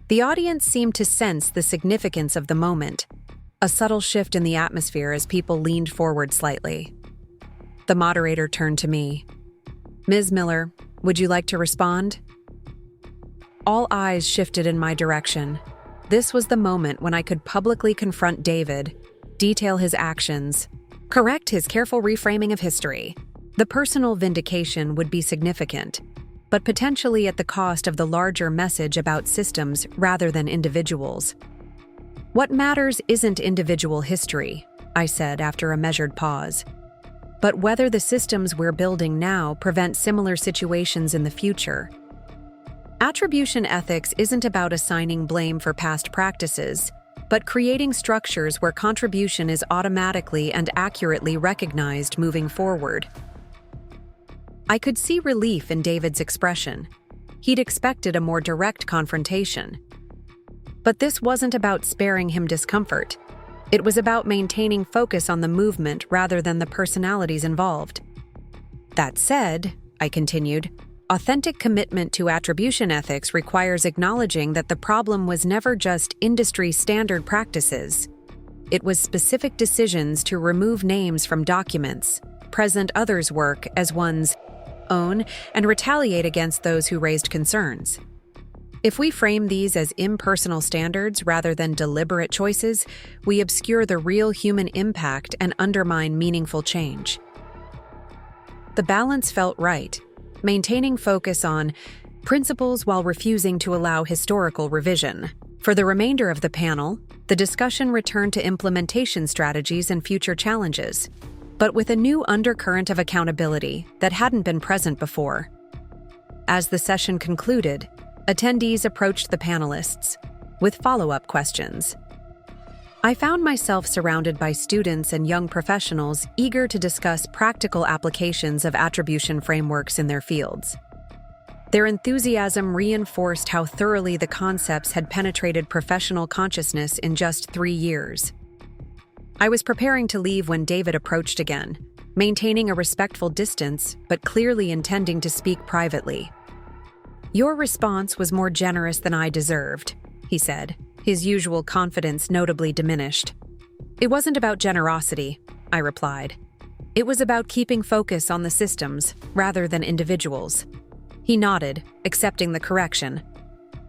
Speaker 1: The audience seemed to sense the significance of the moment, a subtle shift in the atmosphere as people leaned forward slightly. The moderator turned to me. "Ms. Miller, would you like to respond?" All eyes shifted in my direction. This was the moment when I could publicly confront David, detail his actions, correct his careful reframing of history. The personal vindication would be significant, but potentially at the cost of the larger message about systems rather than individuals. "What matters isn't individual history," I said after a measured pause, "but whether the systems we're building now prevent similar situations in the future. Attribution ethics isn't about assigning blame for past practices, but creating structures where contribution is automatically and accurately recognized moving forward." I could see relief in David's expression. He'd expected a more direct confrontation. But this wasn't about sparing him discomfort. It was about maintaining focus on the movement rather than the personalities involved. "That said," I continued, "authentic commitment to attribution ethics requires acknowledging that the problem was never just industry standard practices. It was specific decisions to remove names from documents, present others' work as one's own, and retaliate against those who raised concerns. If we frame these as impersonal standards rather than deliberate choices, we obscure the real human impact and undermine meaningful change." The balance felt right, maintaining focus on principles while refusing to allow historical revision. For the remainder of the panel, the discussion returned to implementation strategies and future challenges, but with a new undercurrent of accountability that hadn't been present before. As the session concluded, attendees approached the panelists with follow-up questions. I found myself surrounded by students and young professionals eager to discuss practical applications of attribution frameworks in their fields. Their enthusiasm reinforced how thoroughly the concepts had penetrated professional consciousness in just 3 years. I was preparing to leave when David approached again, maintaining a respectful distance but clearly intending to speak privately. "Your response was more generous than I deserved," he said, his usual confidence notably diminished. "It wasn't about generosity," I replied. "It was about keeping focus on the systems rather than individuals." He nodded, accepting the correction.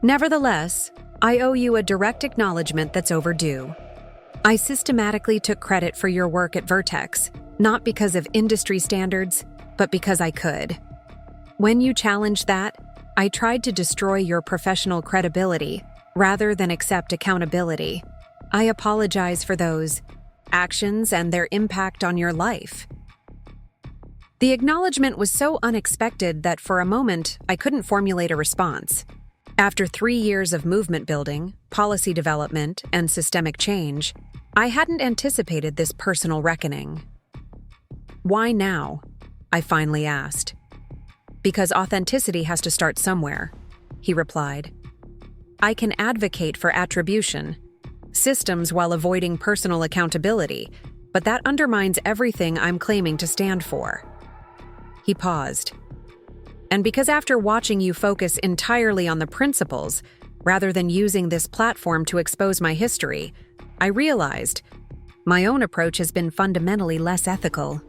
Speaker 1: "Nevertheless, I owe you a direct acknowledgement that's overdue. I systematically took credit for your work at Vertex, not because of industry standards, but because I could. When you challenged that, I tried to destroy your professional credibility rather than accept accountability. I apologize for those actions and their impact on your life." The acknowledgement was so unexpected that for a moment I couldn't formulate a response. After 3 years of movement building, policy development, and systemic change, I hadn't anticipated this personal reckoning. "Why now?" I finally asked. "Because authenticity has to start somewhere," he replied. "I can advocate for attribution systems while avoiding personal accountability, but that undermines everything I'm claiming to stand for." He paused. "And because after watching you focus entirely on the principles, rather than using this platform to expose my history, I realized my own approach has been fundamentally less ethical."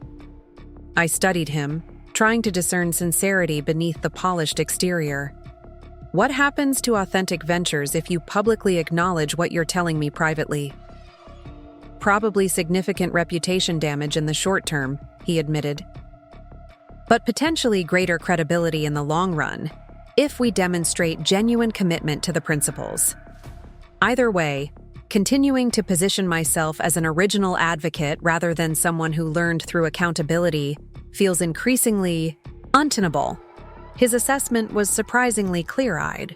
Speaker 1: I studied him, trying to discern sincerity beneath the polished exterior. "What happens to authentic ventures if you publicly acknowledge what you're telling me privately?" "Probably significant reputation damage in the short term," he admitted. "But potentially greater credibility in the long run, if we demonstrate genuine commitment to the principles. Either way, continuing to position myself as an original advocate rather than someone who learned through accountability feels increasingly untenable." His assessment was surprisingly clear-eyed.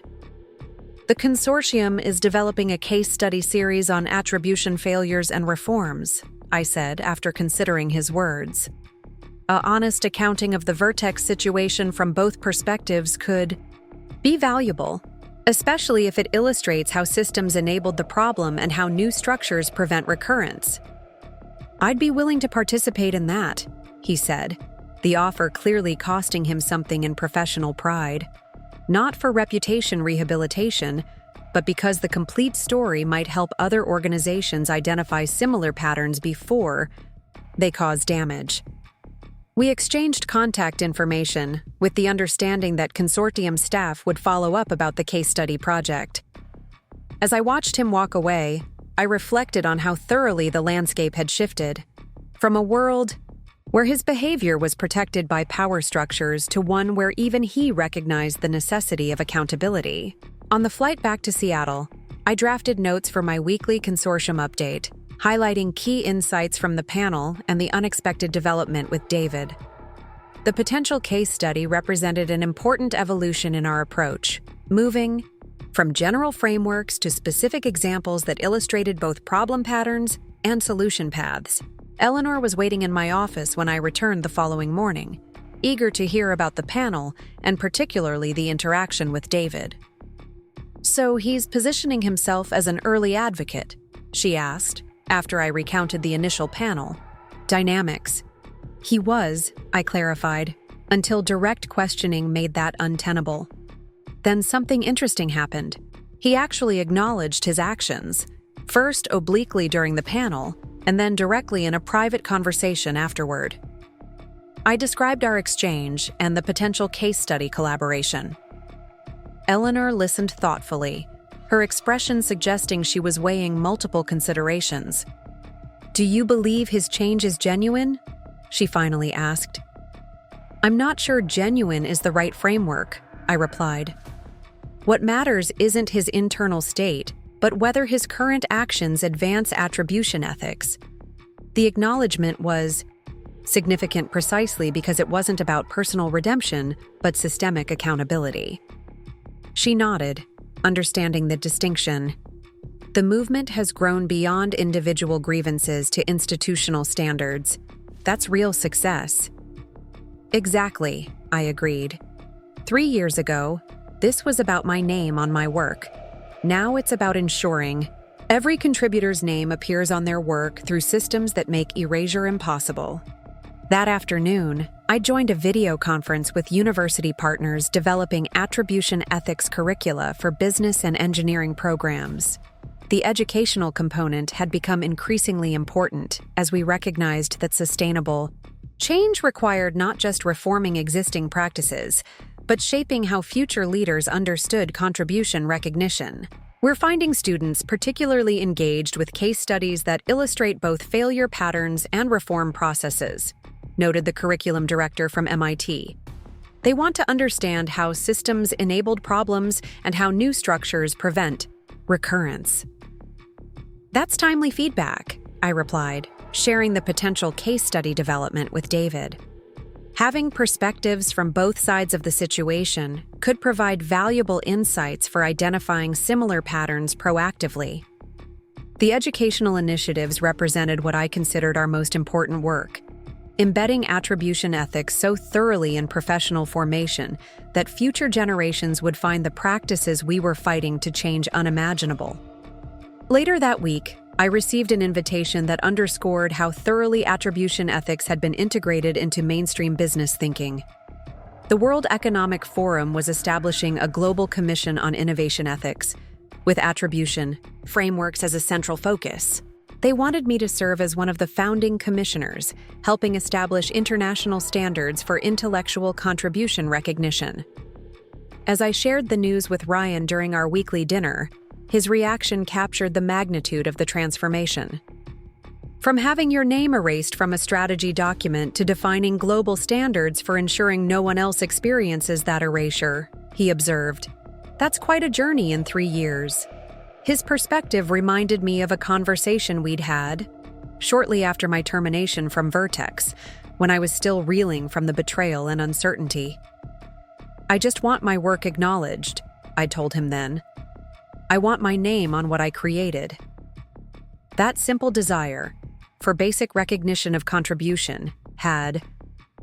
Speaker 1: "The consortium is developing a case study series on attribution failures and reforms," I said after considering his words. "A honest accounting of the Vertex situation from both perspectives could be valuable, especially if it illustrates how systems enabled the problem and how new structures prevent recurrence." "I'd be willing to participate in that," he said, the offer clearly costing him something in professional pride. Not for reputation rehabilitation, but because the complete story might help other organizations identify similar patterns before they cause damage. We exchanged contact information, with the understanding that consortium staff would follow up about the case study project. As I watched him walk away, I reflected on how thoroughly the landscape had shifted. From a world where his behavior was protected by power structures to one where even he recognized the necessity of accountability. On the flight back to Seattle, I drafted notes for my weekly consortium update, highlighting key insights from the panel and the unexpected development with David. The potential case study represented an important evolution in our approach, moving from general frameworks to specific examples that illustrated both problem patterns and solution paths. Eleanor was waiting in my office when I returned the following morning, eager to hear about the panel and particularly the interaction with David. "So he's positioning himself as an early advocate?" she asked, after I recounted the initial panel dynamics. "He was," I clarified, until direct questioning made that untenable. Then something interesting happened. He actually acknowledged his actions, first obliquely during the panel, and then directly in a private conversation afterward. I described our exchange and the potential case study collaboration. Eleanor listened thoughtfully, her expression suggesting she was weighing multiple considerations. "Do you believe his change is genuine?" she finally asked. "I'm not sure genuine is the right framework," I replied. "What matters isn't his internal state, but whether his current actions advance attribution ethics." The acknowledgement was significant precisely because it wasn't about personal redemption, but systemic accountability. She nodded, understanding the distinction. "The movement has grown beyond individual grievances to institutional standards. That's real success." "Exactly," I agreed. 3 years ago, this was about my name on my work. Now it's about ensuring every contributor's name appears on their work through systems that make erasure impossible. That afternoon, I joined a video conference with university partners developing attribution ethics curricula for business and engineering programs. The educational component had become increasingly important as we recognized that sustainable change required not just reforming existing practices, but shaping how future leaders understood contribution recognition. We're finding students particularly engaged with case studies that illustrate both failure patterns and reform processes, noted the curriculum director from MIT. They want to understand how systems enabled problems and how new structures prevent recurrence. "That's timely feedback," I replied, sharing the potential case study development with David. Having perspectives from both sides of the situation could provide valuable insights for identifying similar patterns proactively. The educational initiatives represented what I considered our most important work, embedding attribution ethics so thoroughly in professional formation that future generations would find the practices we were fighting to change unimaginable. Later that week, I received an invitation that underscored how thoroughly attribution ethics had been integrated into mainstream business thinking. The World Economic Forum was establishing a global commission on innovation ethics, with attribution frameworks as a central focus. They wanted me to serve as one of the founding commissioners, helping establish international standards for intellectual contribution recognition. As I shared the news with Ryan during our weekly dinner, his reaction captured the magnitude of the transformation. From having your name erased from a strategy document to defining global standards for ensuring no one else experiences that erasure, he observed. That's quite a journey in 3 years. His perspective reminded me of a conversation we'd had shortly after my termination from Vertex, when I was still reeling from the betrayal and uncertainty. I just want my work acknowledged, I told him then. I want my name on what I created. That simple desire for basic recognition of contribution had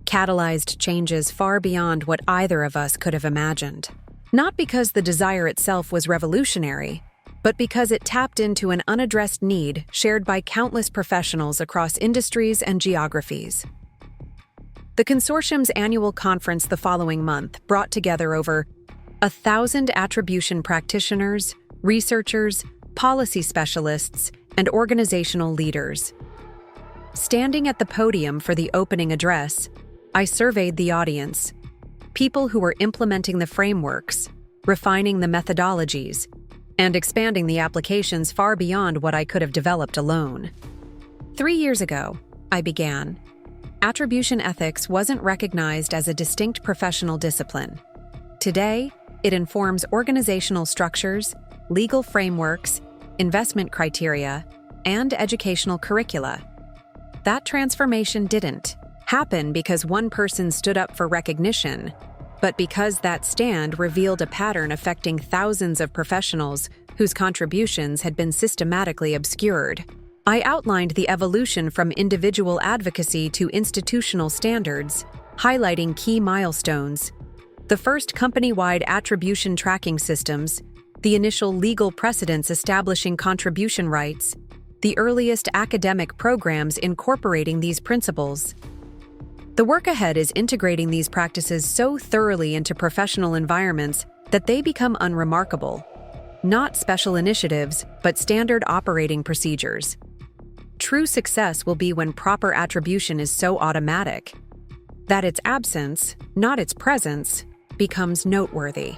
Speaker 1: catalyzed changes far beyond what either of us could have imagined. Not because the desire itself was revolutionary, but because it tapped into an unaddressed need shared by countless professionals across industries and geographies. The consortium's annual conference the following month brought together over 1,000 attribution practitioners, researchers, policy specialists, and organizational leaders. Standing at the podium for the opening address, I surveyed the audience, people who were implementing the frameworks, refining the methodologies, and expanding the applications far beyond what I could have developed alone. 3 years ago, I began. Attribution ethics wasn't recognized as a distinct professional discipline. Today, it informs organizational structures, legal frameworks, investment criteria, and educational curricula. That transformation didn't happen because one person stood up for recognition, but because that stand revealed a pattern affecting thousands of professionals whose contributions had been systematically obscured. I outlined the evolution from individual advocacy to institutional standards, highlighting key milestones: the first company-wide attribution tracking systems, the initial legal precedents establishing contribution rights, the earliest academic programs incorporating these principles. The work ahead is integrating these practices so thoroughly into professional environments that they become unremarkable. Not special initiatives, but standard operating procedures. True success will be when proper attribution is so automatic that its absence, not its presence, becomes noteworthy.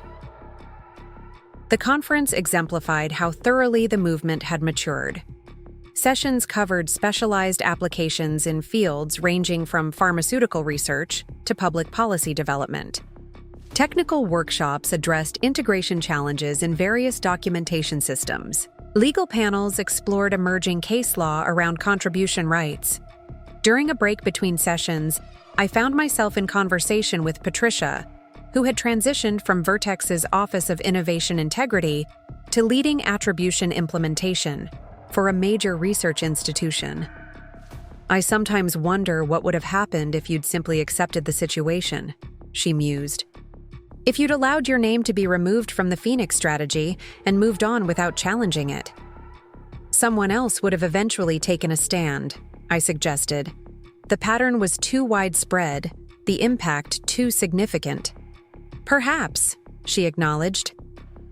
Speaker 1: The conference exemplified how thoroughly the movement had matured. Sessions covered specialized applications in fields ranging from pharmaceutical research to public policy development. Technical workshops addressed integration challenges in various documentation systems. Legal panels explored emerging case law around contribution rights. During a break between sessions, I found myself in conversation with Patricia, who had transitioned from Vertex's Office of Innovation Integrity to leading attribution implementation for a major research institution. I sometimes wonder what would have happened if you'd simply accepted the situation, she mused. If you'd allowed your name to be removed from the Phoenix strategy and moved on without challenging it. Someone else would have eventually taken a stand, I suggested. The pattern was too widespread, the impact too significant. Perhaps, she acknowledged,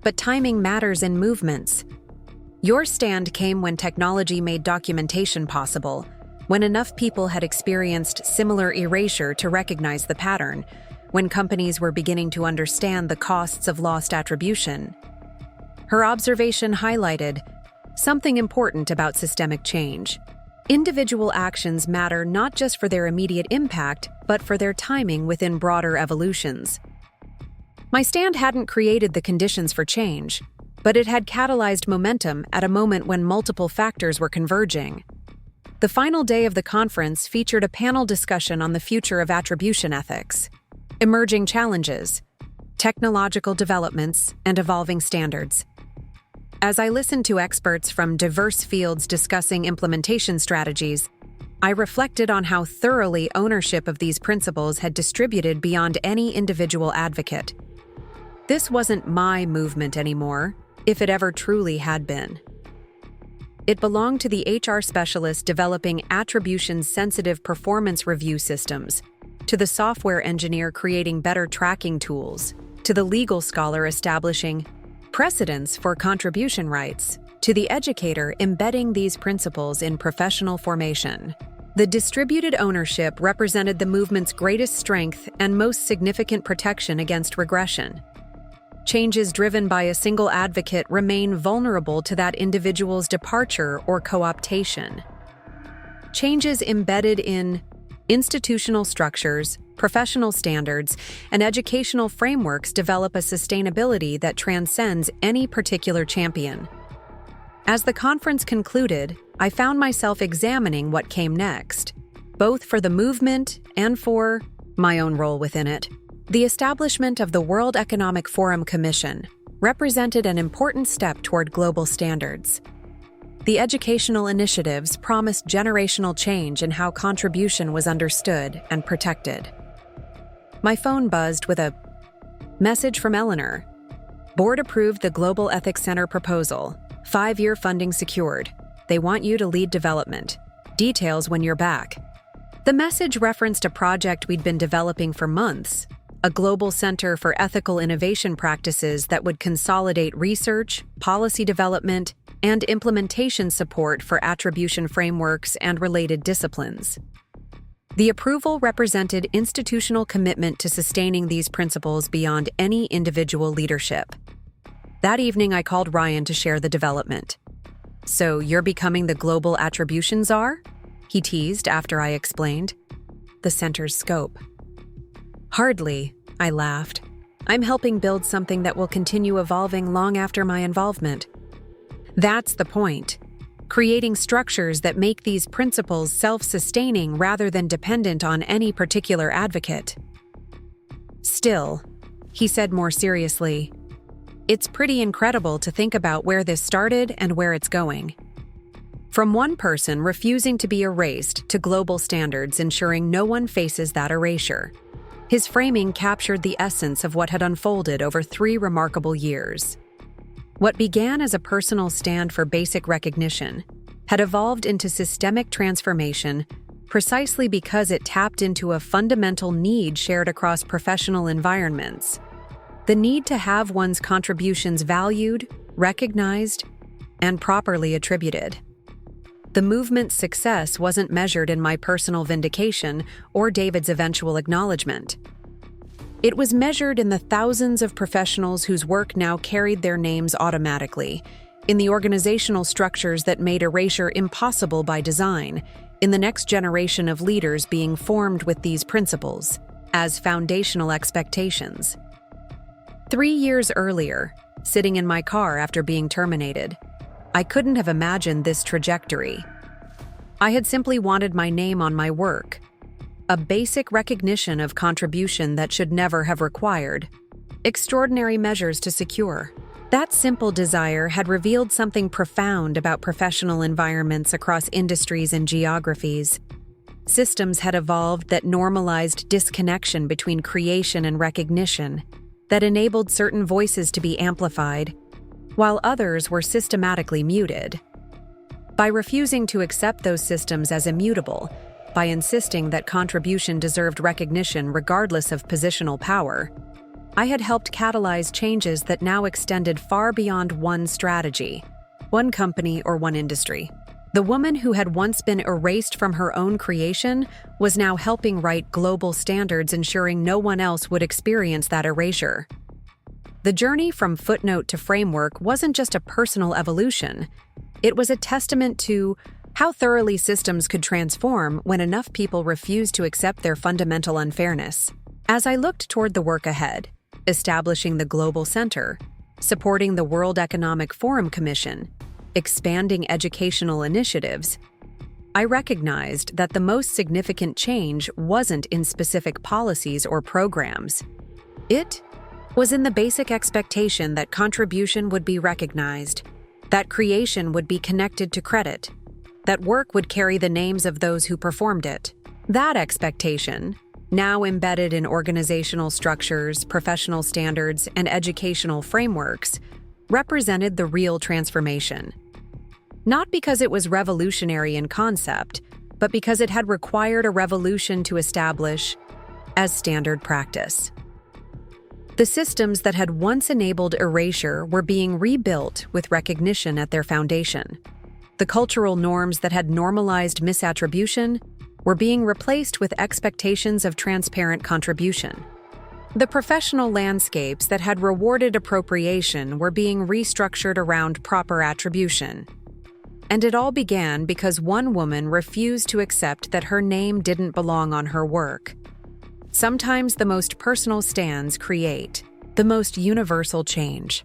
Speaker 1: but timing matters in movements. Your stand came when technology made documentation possible, when enough people had experienced similar erasure to recognize the pattern, when companies were beginning to understand the costs of lost attribution. Her observation highlighted something important about systemic change. Individual actions matter not just for their immediate impact, but for their timing within broader evolutions. My stand hadn't created the conditions for change, but it had catalyzed momentum at a moment when multiple factors were converging. The final day of the conference featured a panel discussion on the future of attribution ethics, emerging challenges, technological developments, and evolving standards. As I listened to experts from diverse fields discussing implementation strategies, I reflected on how thoroughly ownership of these principles had distributed beyond any individual advocate. This wasn't my movement anymore, if it ever truly had been. It belonged to the HR specialist developing attribution-sensitive performance review systems, to the software engineer creating better tracking tools, to the legal scholar establishing precedents for contribution rights, to the educator embedding these principles in professional formation. The distributed ownership represented the movement's greatest strength and most significant protection against regression. Changes driven by a single advocate remain vulnerable to that individual's departure or co-optation. Changes embedded in institutional structures, professional standards, and educational frameworks develop a sustainability that transcends any particular champion. As the conference concluded, I found myself examining what came next, both for the movement and for my own role within it. The establishment of the World Economic Forum Commission represented an important step toward global standards. The educational initiatives promised generational change in how contribution was understood and protected. My phone buzzed with a message from Eleanor. Board approved the Global Ethics Center proposal. 5-year funding secured. They want you to lead development. Details when you're back. The message referenced a project we'd been developing for months, a global center for ethical innovation practices that would consolidate research, policy development, and implementation support for attribution frameworks and related disciplines. The approval represented institutional commitment to sustaining these principles beyond any individual leadership. That evening, I called Ryan to share the development. "So you're becoming the global attribution czar?" he teased after I explained the center's scope. "Hardly," I laughed. "I'm helping build something that will continue evolving long after my involvement." That's the point. Creating structures that make these principles self-sustaining rather than dependent on any particular advocate. "Still," he said more seriously, "it's pretty incredible to think about where this started and where it's going. From one person refusing to be erased to global standards ensuring no one faces that erasure." His framing captured the essence of what had unfolded over 3 remarkable years. What began as a personal stand for basic recognition had evolved into systemic transformation precisely because it tapped into a fundamental need shared across professional environments: the need to have one's contributions valued, recognized, and properly attributed. The movement's success wasn't measured in my personal vindication or David's eventual acknowledgement. It was measured in the thousands of professionals whose work now carried their names automatically, in the organizational structures that made erasure impossible by design, in the next generation of leaders being formed with these principles as foundational expectations. 3 years earlier, sitting in my car after being terminated, I couldn't have imagined this trajectory. I had simply wanted my name on my work, a basic recognition of contribution that should never have required extraordinary measures to secure. That simple desire had revealed something profound about professional environments across industries and geographies. Systems had evolved that normalized disconnection between creation and recognition, that enabled certain voices to be amplified, while others were systematically muted. By refusing to accept those systems as immutable, by insisting that contribution deserved recognition regardless of positional power, I had helped catalyze changes that now extended far beyond one strategy, one company, or one industry. The woman who had once been erased from her own creation was now helping write global standards, ensuring no one else would experience that erasure. The journey from footnote to framework wasn't just a personal evolution. It was a testament to how thoroughly systems could transform when enough people refused to accept their fundamental unfairness. As I looked toward the work ahead, establishing the Global Center, supporting the World Economic Forum Commission, expanding educational initiatives, I recognized that the most significant change wasn't in specific policies or programs. It was in the basic expectation that contribution would be recognized, that creation would be connected to credit, that work would carry the names of those who performed it. That expectation, now embedded in organizational structures, professional standards, and educational frameworks, represented the real transformation. Not because it was revolutionary in concept, but because it had required a revolution to establish as standard practice. The systems that had once enabled erasure were being rebuilt with recognition at their foundation. The cultural norms that had normalized misattribution were being replaced with expectations of transparent contribution. The professional landscapes that had rewarded appropriation were being restructured around proper attribution. And it all began because one woman refused to accept that her name didn't belong on her work. Sometimes the most personal stands create the most universal change.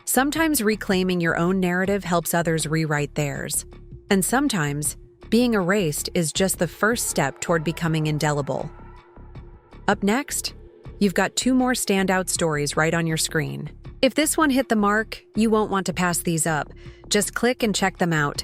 Speaker 1: Sometimes reclaiming your own narrative helps others rewrite theirs. And sometimes being erased is just the first step toward becoming indelible. Up next, you've got 2 more standout stories right on your screen. If this one hit the mark, you won't want to pass these up. Just click and check them out.